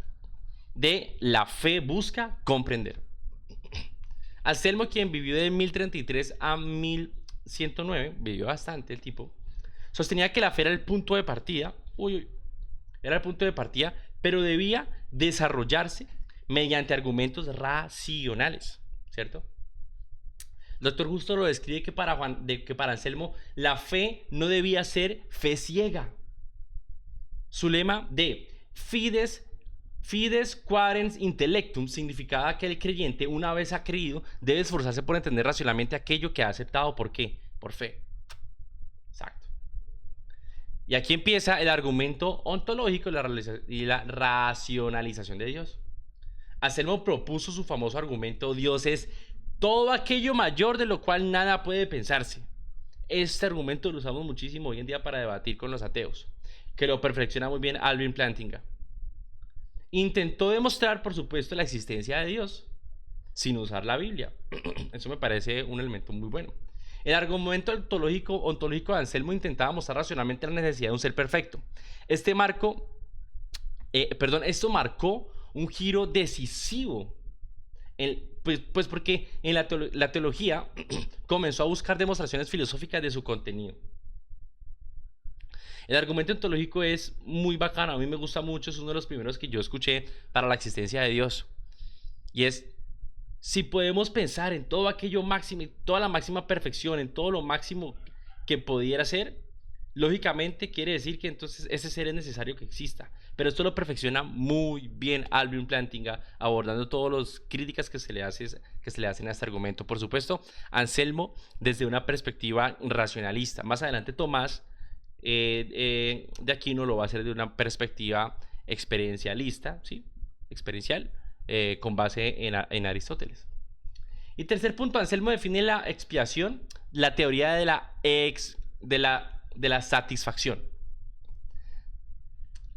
de la fe busca comprender. Anselmo, quien vivió de 1033 a 1109, vivió bastante el tipo, sostenía que la fe era el punto de partida, era el punto de partida, pero debía desarrollarse mediante argumentos racionales, ¿cierto? El doctor Justo lo describe que para Anselmo la fe no debía ser fe ciega. Su lema de fides quaerens intellectum significaba que el creyente, una vez ha creído, debe esforzarse por entender racionalmente aquello que ha aceptado. ¿Por qué? Por fe. Exacto. Y aquí empieza el argumento ontológico y la racionalización de Dios. Anselmo propuso su famoso argumento: Dios es todo aquello mayor de lo cual nada puede pensarse. Este argumento lo usamos muchísimo hoy en día para debatir con los ateos, que lo perfecciona muy bien Alvin Plantinga. Intentó demostrar, por supuesto, la existencia de Dios sin usar la Biblia. Eso me parece un elemento muy bueno. El argumento ontológico de Anselmo intentaba mostrar racionalmente la necesidad de un ser perfecto. Esto marcó un giro decisivo, pues porque en la teología comenzó a buscar demostraciones filosóficas de su contenido. El argumento ontológico es muy bacano, a mí me gusta mucho, es uno de los primeros que yo escuché para la existencia de Dios. Y es, si podemos pensar en todo aquello máximo, toda la máxima perfección, en todo lo máximo que pudiera ser, lógicamente quiere decir que entonces ese ser es necesario que exista. Pero esto lo perfecciona muy bien Alvin Plantinga, abordando todas las críticas que se le hacen a este argumento. Por supuesto, Anselmo desde una perspectiva racionalista. Más adelante Tomás de Aquino lo va a hacer de una perspectiva experiencialista, ¿sí? Experiencial, con base en Aristóteles. Y tercer punto, Anselmo define la expiación, la teoría de la satisfacción.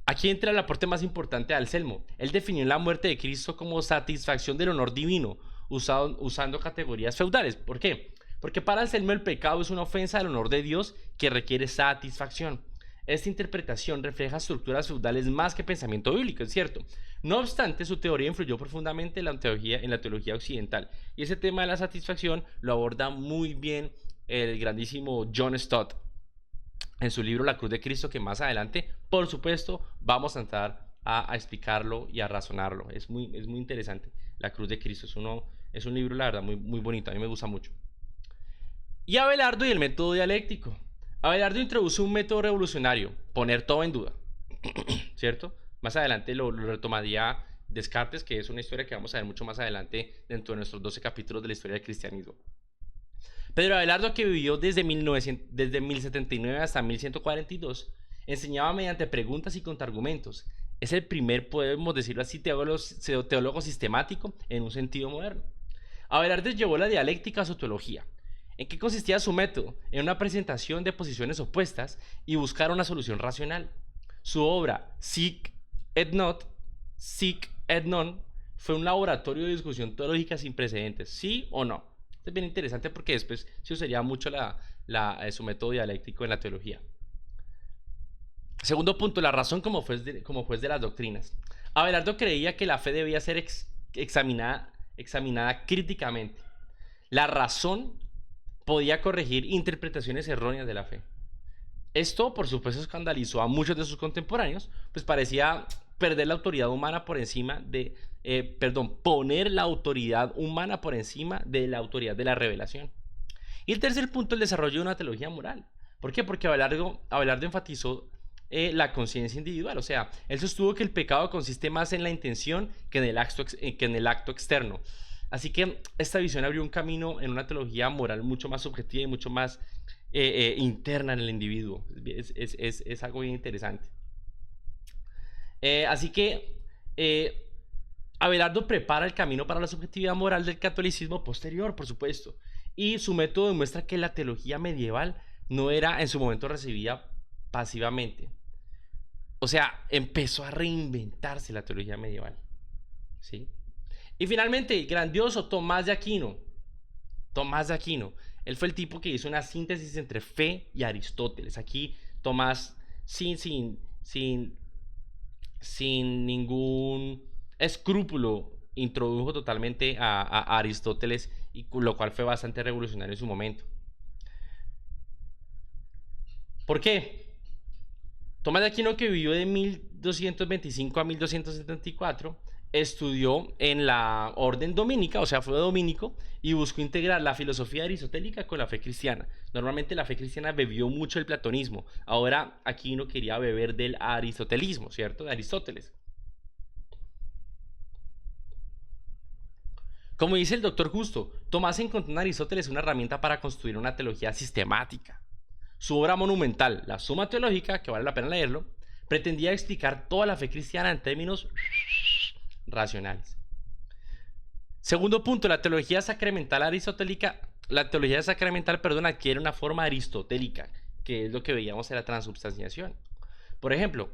Aquí entra el aporte más importante de Anselmo. Él definió la muerte de Cristo como satisfacción del honor divino, usando categorías feudales. ¿Por qué? Porque para Anselmo el pecado es una ofensa al honor de Dios que requiere satisfacción. Esta interpretación refleja estructuras feudales más que pensamiento bíblico, es cierto. No obstante, su teoría influyó profundamente en la teología occidental. Y ese tema de la satisfacción lo aborda muy bien el grandísimo John Stott en su libro La Cruz de Cristo, que más adelante, por supuesto, vamos a entrar a explicarlo y a razonarlo. Es muy interesante. La Cruz de Cristo es un libro, la verdad, muy bonito. A mí me gusta mucho. Y Abelardo y el método dialéctico. Abelardo introduce un método revolucionario: poner todo en duda. ¿Cierto? Más adelante lo retomaría Descartes, que es una historia que vamos a ver mucho más adelante dentro de nuestros 12 capítulos de la historia del cristianismo. Pedro Abelardo, que vivió desde 1079 hasta 1142, enseñaba mediante preguntas y contraargumentos. Es el primer, podemos decirlo así, teólogo sistemático en un sentido moderno. Abelardo llevó la dialéctica a su teología. ¿En qué consistía su método? En una presentación de posiciones opuestas y buscar una solución racional. Su obra, Sic et Non, fue un laboratorio de discusión teológica sin precedentes. ¿Sí o no? Es bien interesante porque después se usaría mucho su método dialéctico en la teología. Segundo punto, la razón como juez de las doctrinas. Abelardo creía que la fe debía ser examinada críticamente. La razón podía corregir interpretaciones erróneas de la fe. Esto, por supuesto, escandalizó a muchos de sus contemporáneos, pues parecía perder la autoridad humana por encima de, poner la autoridad humana por encima de la autoridad de la revelación. Y el tercer punto, el desarrollo de una teología moral. ¿Por qué? Porque Abelardo enfatizó la conciencia individual. O sea, él sostuvo que el pecado consiste más en la intención que en el acto externo. Así que esta visión abrió un camino en una teología moral mucho más subjetiva y mucho más interna en el individuo. Es algo bien interesante. Así que Abelardo prepara el camino para la subjetividad moral del catolicismo posterior, por supuesto. Y su método demuestra que la teología medieval no era en su momento recibida pasivamente. O sea, empezó a reinventarse la teología medieval. ¿Sí? Y finalmente, el grandioso Tomás de Aquino. Tomás de Aquino. Él fue el tipo que hizo una síntesis entre fe y Aristóteles. Aquí Tomás, sin ningún escrúpulo, introdujo totalmente a Aristóteles, y lo cual fue bastante revolucionario en su momento. ¿Por qué? Tomás de Aquino, que vivió de 1225 a 1274, estudió en la orden dominica, o sea, fue dominico, y buscó integrar la filosofía aristotélica con la fe cristiana. Normalmente la fe cristiana bebió mucho el platonismo, ahora Aquino quería beber del aristotelismo, ¿cierto? De Aristóteles. Como dice el doctor Justo, Tomás encontró en Aristóteles una herramienta para construir una teología sistemática. Su obra monumental, la Suma Teológica, que vale la pena leerlo, pretendía explicar toda la fe cristiana en términos racionales. Segundo punto, la teología sacramental aristotélica, adquiere una forma aristotélica, que es lo que veíamos en la transubstanciación. Por ejemplo,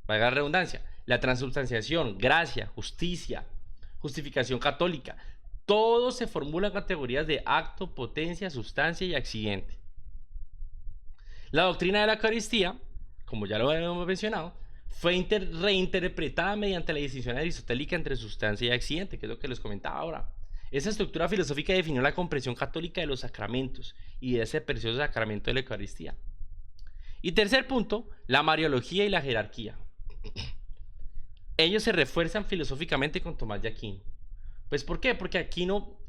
valga la redundancia, la transubstanciación, gracia, justicia, justificación católica, todo se formula en categorías de acto, potencia, sustancia y accidente. La doctrina de la Eucaristía, como ya lo hemos mencionado, fue reinterpretada mediante la distinción aristotélica entre sustancia y accidente, que es lo que les comentaba ahora. Esa estructura filosófica definió la comprensión católica de los sacramentos y de ese precioso sacramento de la Eucaristía. Y tercer punto, la mariología y la jerarquía. Ellos se refuerzan filosóficamente con Tomás de Aquino. Pues ¿por qué? Porque Aquino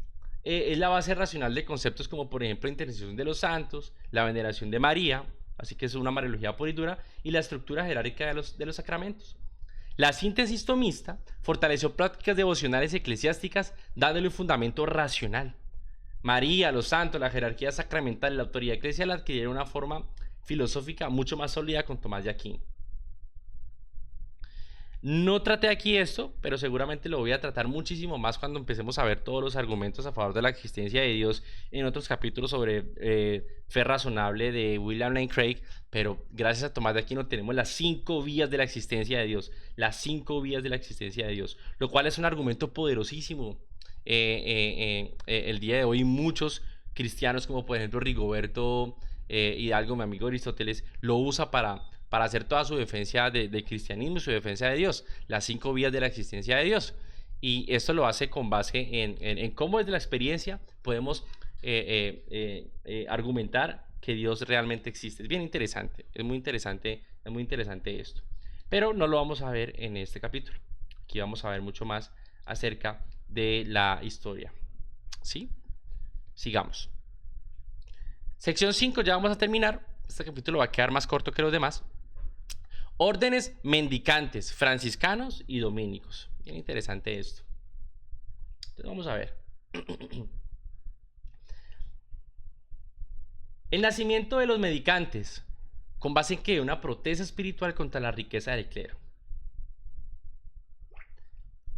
es la base racional de conceptos como, por ejemplo, la intercesión de los santos, la veneración de María, así que es una mariología pura y dura, y la estructura jerárquica de los sacramentos. La síntesis tomista fortaleció prácticas devocionales eclesiásticas, dándole un fundamento racional. María, los santos, la jerarquía sacramental y la autoridad eclesial adquirieron una forma filosófica mucho más sólida con Tomás de Aquino. No traté aquí esto, pero seguramente lo voy a tratar muchísimo más cuando empecemos a ver todos los argumentos a favor de la existencia de Dios en otros capítulos sobre fe razonable de William Lane Craig. Pero gracias a Tomás de Aquino tenemos las 5 vías de la existencia de Dios, las 5 vías de la existencia de Dios, lo cual es un argumento poderosísimo. El día de hoy muchos cristianos, como por ejemplo Rigoberto Hidalgo, mi amigo Aristóteles, lo usa para hacer toda su defensa del cristianismo, su defensa de Dios, las 5 vías de la existencia de Dios. Y esto lo hace con base en cómo desde la experiencia podemos argumentar que Dios realmente existe. Es bien interesante, es muy interesante esto. Pero no lo vamos a ver en este capítulo. Aquí vamos a ver mucho más acerca de la historia. ¿Sí? Sigamos. Sección 5, ya vamos a terminar. Este capítulo va a quedar más corto que los demás. Órdenes mendicantes, franciscanos y dominicos. Bien interesante esto. Entonces vamos a ver. El nacimiento de los mendicantes, con base en que una protesta espiritual contra la riqueza del clero.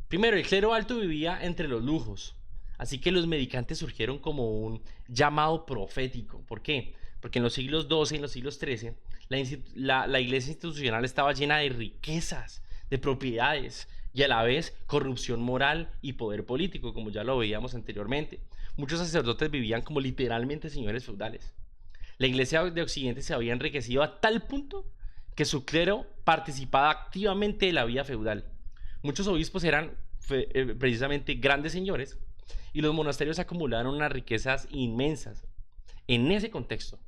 Primero, el clero alto vivía entre los lujos, así que los mendicantes surgieron como un llamado profético. ¿Por qué? Porque en los siglos XII y en los siglos XIII la iglesia institucional estaba llena de riquezas, de propiedades y a la vez corrupción moral y poder político, como ya lo veíamos anteriormente. Muchos sacerdotes vivían como literalmente señores feudales. La iglesia de Occidente se había enriquecido a tal punto que su clero participaba activamente de la vida feudal. Muchos obispos eran precisamente grandes señores y los monasterios acumularon unas riquezas inmensas. En ese contexto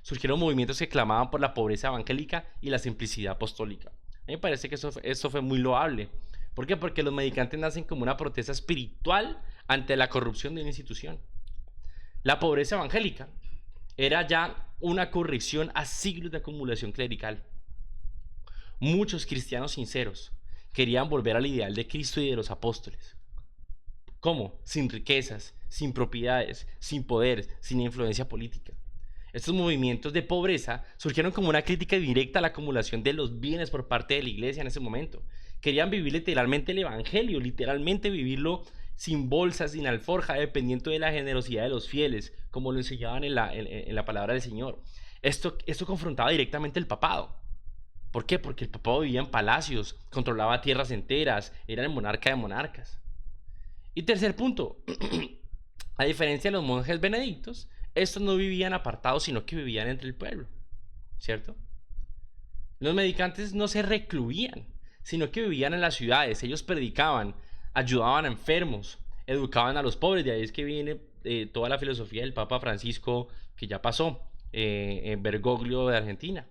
surgieron movimientos que clamaban por la pobreza evangélica y la simplicidad apostólica. A mí me parece que eso fue muy loable. ¿Por qué? Porque los mendicantes nacen como una protesta espiritual ante la corrupción de una institución. La pobreza evangélica era ya una corrección a siglos de acumulación clerical. Muchos cristianos sinceros querían volver al ideal de Cristo y de los apóstoles. ¿Cómo? Sin riquezas, sin propiedades, sin poder, sin influencia política. Estos movimientos de pobreza surgieron como una crítica directa a la acumulación de los bienes por parte de la iglesia en ese momento. Querían vivir literalmente el evangelio, literalmente vivirlo sin bolsas, sin alforja, dependiendo de la generosidad de los fieles, como lo enseñaban en la palabra del Señor. Esto confrontaba directamente el papado. ¿Por qué? Porque el papado vivía en palacios, controlaba tierras enteras, era el monarca de monarcas. Y tercer punto, a diferencia de los monjes benedictos, estos no vivían apartados, sino que vivían entre el pueblo, ¿cierto? Los mendicantes no se recluían, sino que vivían en las ciudades. Ellos predicaban, ayudaban a enfermos, educaban a los pobres. De ahí es que viene toda la filosofía del Papa Francisco, que ya pasó, en Bergoglio de Argentina.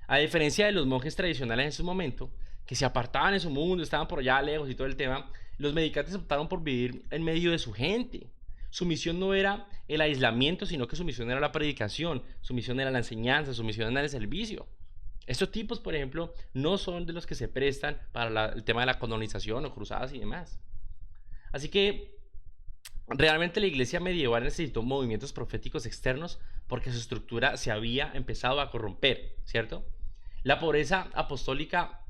A diferencia de los monjes tradicionales en su momento, que se apartaban en su mundo, estaban por allá lejos y todo el tema, los mendicantes optaron por vivir en medio de su gente. Su misión no era el aislamiento, sino que su misión era la predicación, su misión era la enseñanza, su misión era el servicio. Estos tipos, por ejemplo, no son de los que se prestan para el tema de la colonización o cruzadas y demás. Así que realmente la iglesia medieval necesitó movimientos proféticos externos porque su estructura se había empezado a corromper, ¿cierto? La pobreza apostólica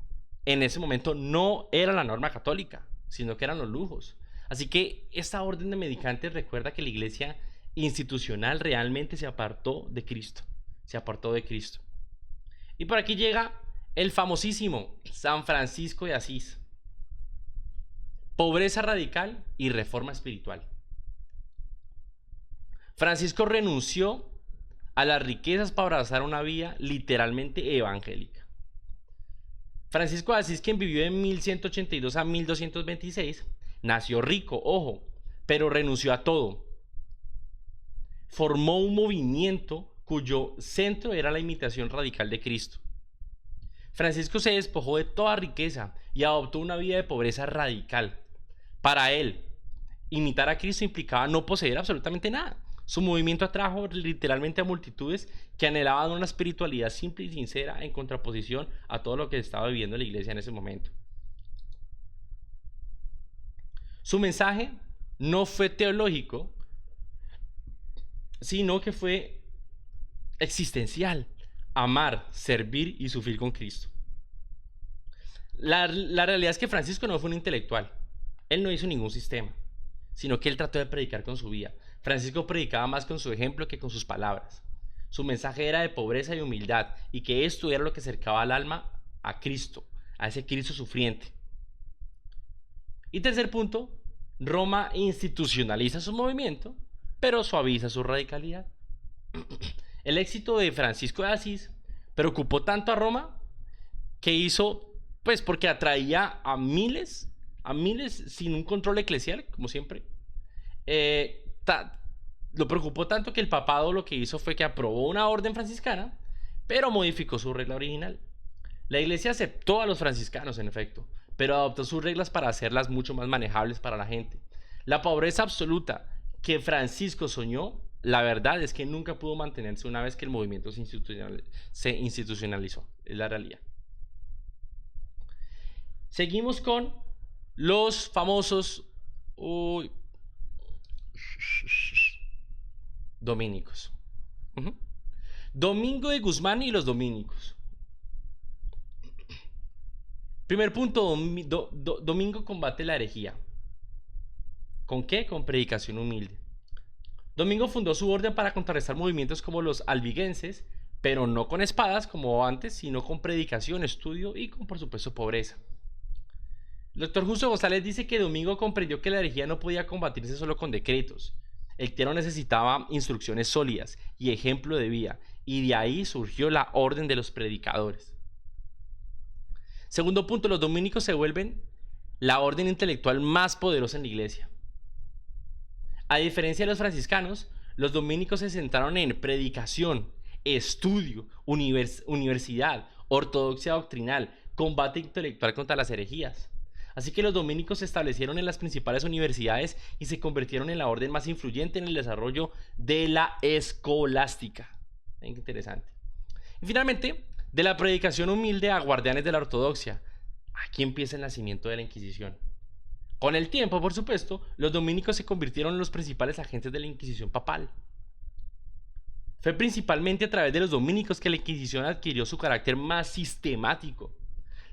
en ese momento no era la norma católica, sino que eran los lujos. Así que esta orden de mendicantes recuerda que la iglesia institucional realmente se apartó de Cristo. Se apartó de Cristo. Y por aquí llega el famosísimo San Francisco de Asís. Pobreza radical y reforma espiritual. Francisco renunció a las riquezas para abrazar una vida literalmente evangélica. Francisco de Asís, quien vivió de 1182 a 1226, nació rico, ojo, pero renunció a todo. Formó un movimiento cuyo centro era la imitación radical de Cristo. Francisco se despojó de toda riqueza y adoptó una vida de pobreza radical. Para él, imitar a Cristo implicaba no poseer absolutamente nada. Su movimiento atrajo literalmente a multitudes que anhelaban una espiritualidad simple y sincera en contraposición a todo lo que estaba viviendo la iglesia en ese momento. Su mensaje no fue teológico, sino que fue existencial: amar, servir y sufrir con Cristo. La realidad es que Francisco no fue un intelectual. Él no hizo ningún sistema, sino que él trató de predicar con su vida. Francisco predicaba más con su ejemplo que con sus palabras. Su mensaje era de pobreza y humildad, y que esto era lo que acercaba al alma a Cristo, a ese Cristo sufriente. Y tercer punto, Roma institucionaliza su movimiento, pero suaviza su radicalidad. El éxito de Francisco de Asís preocupó tanto a Roma que hizo, pues porque atraía a miles sin un control eclesial, como siempre. Lo preocupó tanto que el papado lo que hizo fue que aprobó una orden franciscana, pero modificó su regla original. La iglesia aceptó a los franciscanos, en efecto, pero adoptó sus reglas para hacerlas mucho más manejables para la gente. La pobreza absoluta que Francisco soñó, la verdad es que nunca pudo mantenerse una vez que el movimiento se institucionalizó. Es la realidad. Seguimos con los famosos dominicos. Domingo de Guzmán y los dominicos. Primer punto, Domingo combate la herejía. ¿Con qué? Con predicación humilde. Domingo fundó su orden para contrarrestar movimientos como los albigenses, pero no con espadas como antes, sino con predicación, estudio y con, por supuesto, pobreza. El doctor Justo González dice que Domingo comprendió que la herejía no podía combatirse solo con decretos. El clero necesitaba instrucciones sólidas y ejemplo de vida, y de ahí surgió la orden de los predicadores. Segundo punto, los dominicos se vuelven la orden intelectual más poderosa en la iglesia. A diferencia de los franciscanos, los dominicos se centraron en predicación, estudio, universidad, ortodoxia doctrinal, combate intelectual contra las herejías. Así que los dominicos se establecieron en las principales universidades y se convirtieron en la orden más influyente en el desarrollo de la escolástica. Qué interesante. Y finalmente, de la predicación humilde a guardianes de la ortodoxia. Aquí empieza el nacimiento de la Inquisición. Con el tiempo, por supuesto, los dominicos se convirtieron en los principales agentes de la Inquisición papal. Fue principalmente a través de los dominicos que la Inquisición adquirió su carácter más sistemático.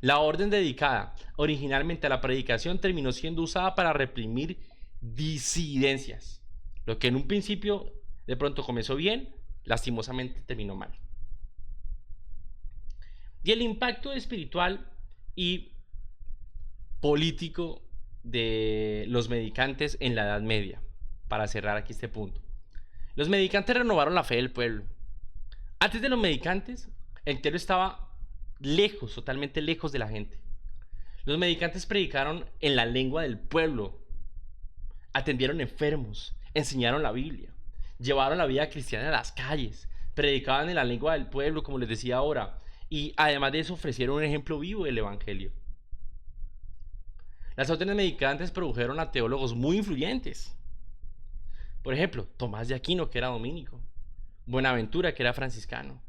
La orden dedicada originalmente a la predicación terminó siendo usada para reprimir disidencias. Lo que en un principio de pronto comenzó bien, lastimosamente terminó mal. Y el impacto espiritual y político de los mendicantes en la Edad Media. Para cerrar aquí este punto. Los mendicantes renovaron la fe del pueblo. Antes de los mendicantes, el clero estaba lejos, totalmente lejos de la gente. Los mendicantes predicaron en la lengua del pueblo, atendieron enfermos, enseñaron la Biblia, llevaron la vida cristiana a las calles, predicaban en la lengua del pueblo, como les decía ahora, y además de eso ofrecieron un ejemplo vivo del evangelio. Las órdenes mendicantes produjeron a teólogos muy influyentes. Por ejemplo, Tomás de Aquino, que era dominico, Buenaventura, que era franciscano,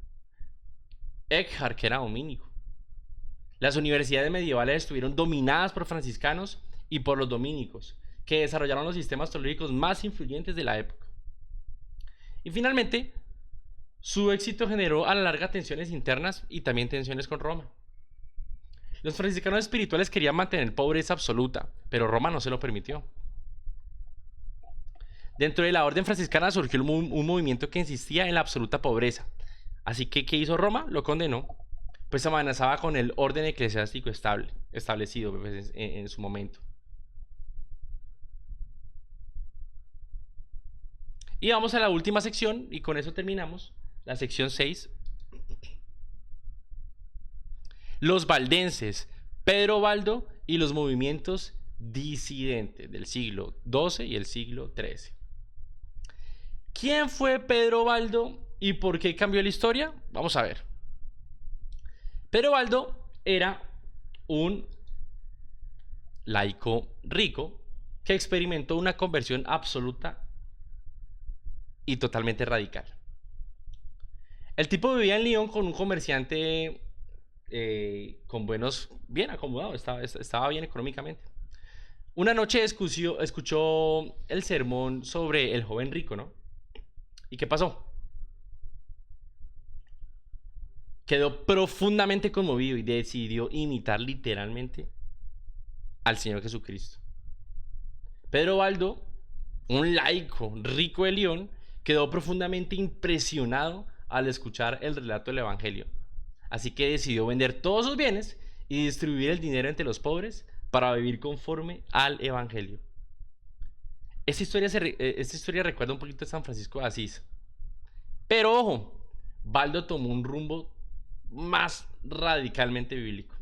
Eckhart, que era dominico. Las universidades medievales estuvieron dominadas por franciscanos y por los dominicos, que desarrollaron los sistemas teológicos más influyentes de la época. Y finalmente, su éxito generó a la larga tensiones internas y también tensiones con Roma. Los franciscanos espirituales querían mantener pobreza absoluta, pero Roma no se lo permitió. Dentro de la orden franciscana surgió un movimiento que insistía en la absoluta pobreza. Así que, ¿qué hizo Roma? Lo condenó, pues amenazaba con el orden eclesiástico establecido pues, en su momento. Y vamos a la última sección, y con eso terminamos, la sección 6. Los valdenses, Pedro Baldo y los movimientos disidentes del siglo XII y el siglo XIII. ¿Quién fue Pedro Baldo y por qué cambió la historia? Vamos a ver. Pedro Baldo era un laico rico que experimentó una conversión absoluta y totalmente radical. El tipo vivía en Lyon con un comerciante con bien acomodado, estaba bien económicamente. Una noche escuchó el sermón sobre el joven rico, ¿no? ¿Y qué pasó? Quedó profundamente conmovido y decidió imitar literalmente al Señor Jesucristo. Pedro Baldo, un laico rico de Lyon, quedó profundamente impresionado al escuchar el relato del Evangelio. Así que decidió vender todos sus bienes y distribuir el dinero entre los pobres para vivir conforme al Evangelio. Esta historia recuerda un poquito a San Francisco de Asís. Pero ojo, Baldo tomó un rumbo más radicalmente bíblico.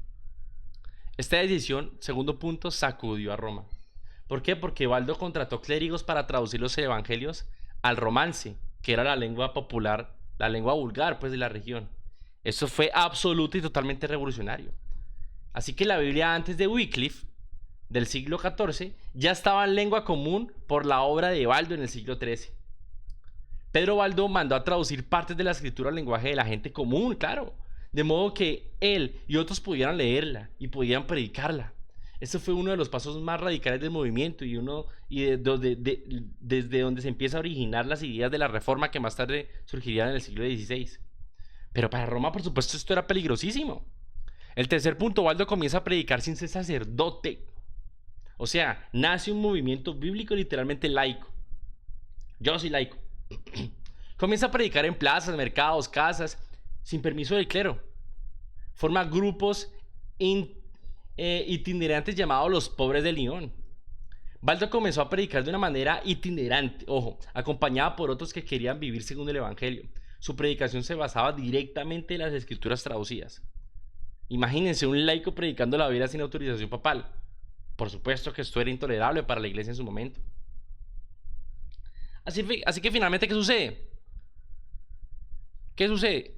Esta decisión, segundo punto, sacudió a Roma. ¿Por qué? Porque Baldo contrató clérigos para traducir los evangelios al romance, que era la lengua popular, la lengua vulgar pues de la región. Eso fue absoluto y totalmente revolucionario. Así que la Biblia antes de Wycliffe, del siglo XIV, ya estaba en lengua común por la obra de Baldo en el siglo XIII. Pedro Baldo mandó a traducir partes de la escritura al lenguaje de la gente común, claro, de modo que él y otros pudieran leerla y pudieran predicarla. Este fue uno de los pasos más radicales del movimiento desde donde se empieza a originar las ideas de la reforma que más tarde surgirían en el siglo XVI. Pero para Roma, por supuesto, esto era peligrosísimo. El tercer punto, Baldo comienza a predicar sin ser sacerdote. O sea, nace un movimiento bíblico literalmente laico. Yo soy laico. Comienza a predicar en plazas, mercados, casas, sin permiso del clero. Forma grupos itinerantes llamados los pobres de Lyon. Baldo comenzó a predicar de una manera itinerante, ojo, acompañada por otros que querían vivir según el Evangelio. Su predicación se basaba directamente en las escrituras traducidas. Imagínense un laico predicando la Biblia sin autorización papal. Por supuesto que esto era intolerable para la iglesia en su momento. Así que finalmente, ¿qué sucede? ¿Qué sucede?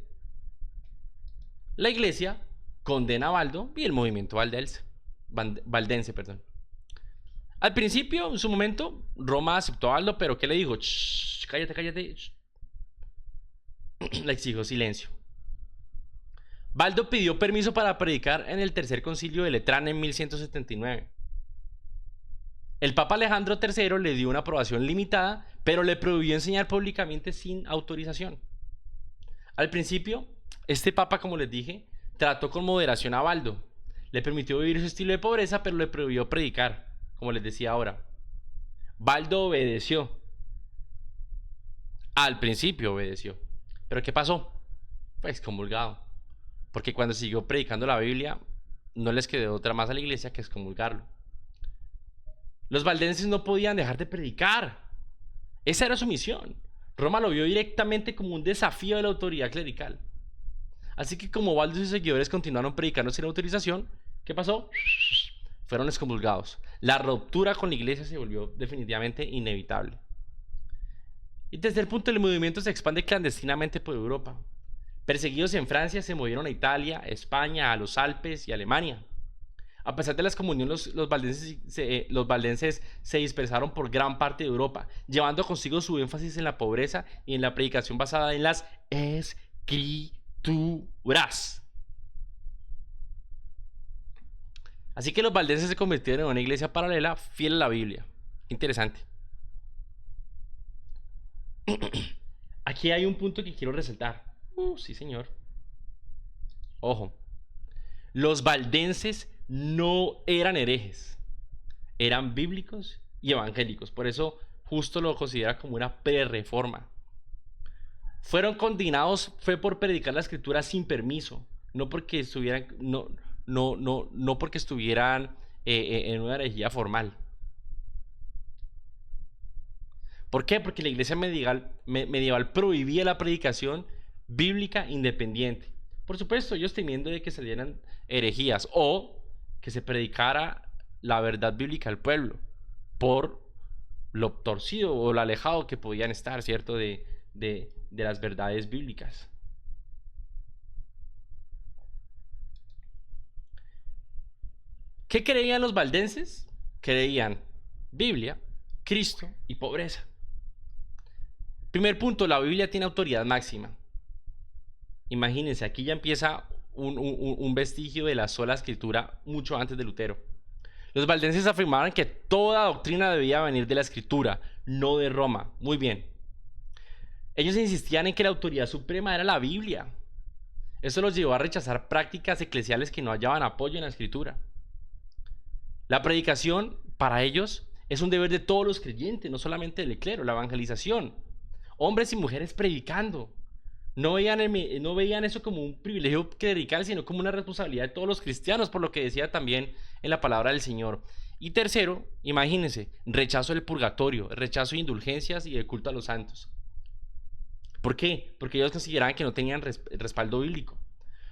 La iglesia condena a Baldo y el movimiento valdense. Al principio, en su momento, Roma aceptó a Baldo, pero ¿qué le dijo? Cállate. Le exigió silencio. Baldo pidió permiso para predicar en el tercer concilio de Letrán en 1179. El Papa Alejandro III le dio una aprobación limitada, pero le prohibió enseñar públicamente sin autorización. Al principio, este papa, como les dije, trató con moderación a Baldo. Le permitió vivir su estilo de pobreza, pero le prohibió predicar, como les decía ahora. Baldo obedeció. Al principio obedeció. ¿Pero qué pasó? Pues excomulgado. Porque cuando siguió predicando la Biblia, no les quedó otra más a la iglesia que excomulgarlo. Los valdenses no podían dejar de predicar. Esa era su misión. Roma lo vio directamente como un desafío de la autoridad clerical. Así que como Baldo y sus seguidores continuaron predicando sin autorización, ¿qué pasó? Fueron excomulgados. La ruptura con la iglesia se volvió definitivamente inevitable. Y desde el punto el movimiento se expande clandestinamente por Europa. Perseguidos en Francia, se movieron a Italia, España, a los Alpes y Alemania. A pesar de la excomunión, los valdenses se dispersaron por gran parte de Europa, llevando consigo su énfasis en la pobreza y en la predicación basada en las escrituras. Así que los valdenses se convirtieron en una iglesia paralela fiel a la Biblia. Interesante. Aquí hay un punto que quiero resaltar. Sí, señor. Ojo. Los valdenses no eran herejes. Eran bíblicos y evangélicos. Por eso justo lo considera como una pre-reforma. Fueron condenados fue por predicar la escritura sin permiso, no porque estuvieran no porque estuvieran en una herejía formal. ¿Por qué? Porque la iglesia medieval prohibía la predicación bíblica independiente. Por supuesto, ellos temiendo de que salieran herejías o que se predicara la verdad bíblica al pueblo por lo torcido o lo alejado que podían estar, ¿cierto? De las verdades bíblicas. ¿Qué creían los valdenses? Creían Biblia, Cristo y pobreza. Primer punto, la Biblia tiene autoridad máxima. Imagínense, aquí ya empieza un vestigio de la sola escritura mucho antes de Lutero. Los valdenses afirmaban que toda doctrina debía venir de la escritura, no de Roma. Muy bien. Ellos insistían en que la autoridad suprema era la Biblia. Eso los llevó a rechazar prácticas eclesiales que no hallaban apoyo en la escritura. La predicación, para ellos, es un deber de todos los creyentes, no solamente del clero, la evangelización. Hombres y mujeres predicando. No veían eso como un privilegio clerical, sino como una responsabilidad de todos los cristianos, por lo que decía también en la palabra del Señor. Y tercero, imagínense, rechazo del purgatorio, rechazo de indulgencias y de culto a los santos. ¿Por qué? Porque ellos consideraban que no tenían respaldo bíblico.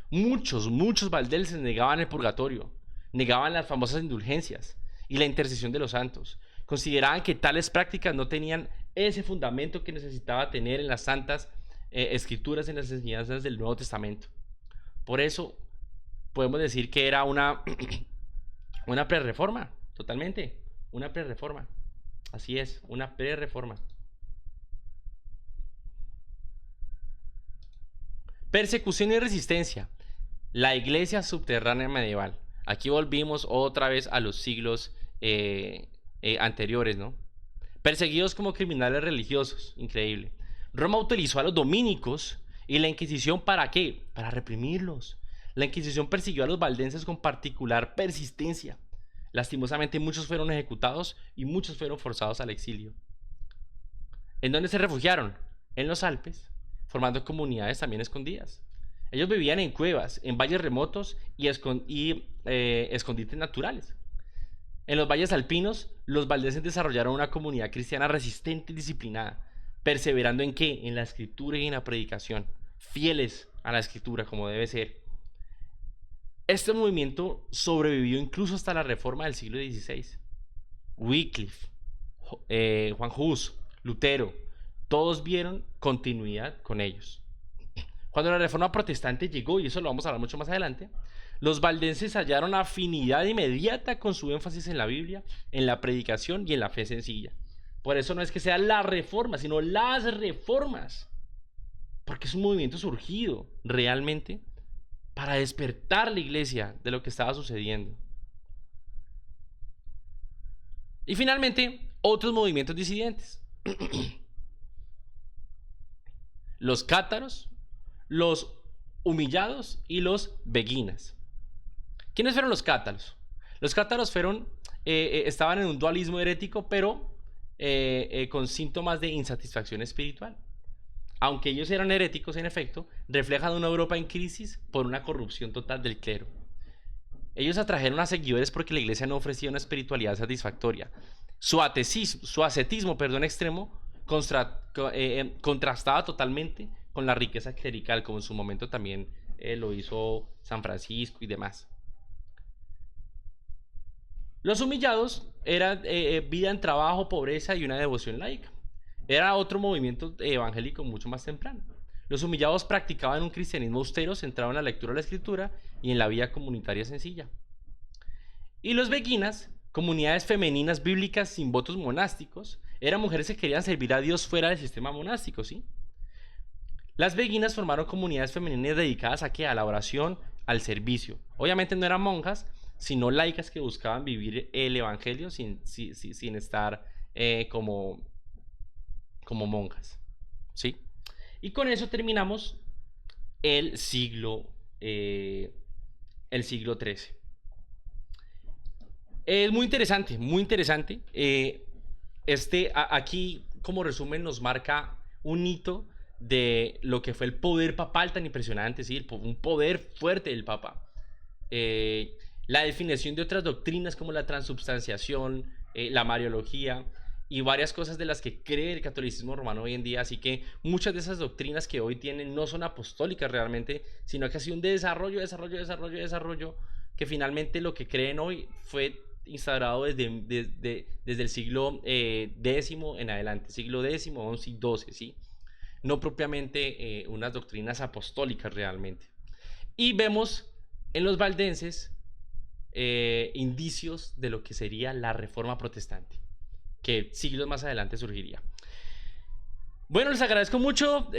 Muchos valdenses negaban el purgatorio, negaban las famosas indulgencias y la intercesión de los santos. Consideraban que tales prácticas no tenían ese fundamento que necesitaba tener en las santas escrituras, en las enseñanzas del Nuevo Testamento. Por eso podemos decir que era una pre-reforma, totalmente, una pre-reforma. Así es, una pre-reforma. Persecución y resistencia. La iglesia subterránea medieval. Aquí volvimos otra vez a los siglos anteriores, ¿no? Perseguidos como criminales religiosos. Increíble. Roma utilizó a los dominicos y la Inquisición ¿para qué? Para reprimirlos. La Inquisición persiguió a los valdenses con particular persistencia. Lastimosamente muchos fueron ejecutados y muchos fueron forzados al exilio. ¿En dónde se refugiaron? En los Alpes, formando comunidades también escondidas. Ellos vivían en cuevas, en valles remotos y escondites naturales. En los valles alpinos, los valdenses desarrollaron una comunidad cristiana resistente y disciplinada, perseverando ¿en qué? En la escritura y en la predicación, fieles a la escritura como debe ser. Este movimiento sobrevivió incluso hasta la reforma del siglo XVI. Wycliffe, Juan Hus, Lutero, todos vieron continuidad con ellos. Cuando la reforma protestante llegó, y eso lo vamos a hablar mucho más adelante, los valdenses hallaron afinidad inmediata con su énfasis en la Biblia, en la predicación y en la fe sencilla. Por eso no es que sea la reforma, sino las reformas. Porque es un movimiento surgido realmente para despertar la iglesia de lo que estaba sucediendo. Y finalmente, otros movimientos disidentes. Los cátaros, los humillados y los beguinas. ¿Quiénes fueron los cátaros? Los cátaros estaban en un dualismo herético, pero con síntomas de insatisfacción espiritual. Aunque ellos eran heréticos, en efecto, reflejan una Europa en crisis por una corrupción total del clero. Ellos atrajeron a seguidores porque la iglesia no ofrecía una espiritualidad satisfactoria. Su ascetismo extremo contrastaba totalmente con la riqueza clerical, como en su momento también lo hizo San Francisco y demás. Los humillados eran vida en trabajo, pobreza y una devoción laica. Era otro movimiento evangélico mucho más temprano. Los humillados practicaban un cristianismo austero centrado en la lectura de la escritura y en la vida comunitaria sencilla. Y los beguinas, comunidades femeninas bíblicas sin votos monásticos, eran mujeres que querían servir a Dios fuera del sistema monástico, ¿sí? Las beguinas formaron comunidades femeninas dedicadas a la oración, al servicio. Obviamente no eran monjas, sino laicas que buscaban vivir el evangelio sin estar como monjas, ¿sí? Y con eso terminamos el siglo XIII. Es muy interesante, muy interesante. Aquí, como resumen, nos marca un hito de lo que fue el poder papal tan impresionante, ¿sí? Un poder fuerte del papa. La definición de otras doctrinas como la transubstanciación, la mariología y varias cosas de las que cree el catolicismo romano hoy en día. Así que muchas de esas doctrinas que hoy tienen no son apostólicas realmente, sino que ha sido un desarrollo, que finalmente lo que creen hoy fue instaurado desde el siglo X en adelante, siglo X, XI y XII, ¿sí? No propiamente unas doctrinas apostólicas realmente. Y vemos en los valdenses indicios de lo que sería la Reforma Protestante, que siglos más adelante surgiría. Bueno, les agradezco mucho.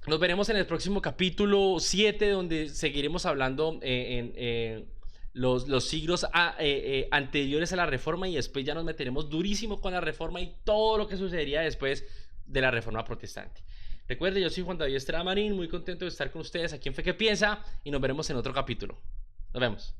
Nos veremos en el próximo capítulo 7, donde seguiremos hablando los siglos anteriores a la Reforma, y después ya nos meteremos durísimo con la Reforma y todo lo que sucedería después de la Reforma Protestante. Recuerden, yo soy Juan David Estrada Marín, muy contento de estar con ustedes aquí en Fe que Piensa, y nos veremos en otro capítulo. Nos vemos.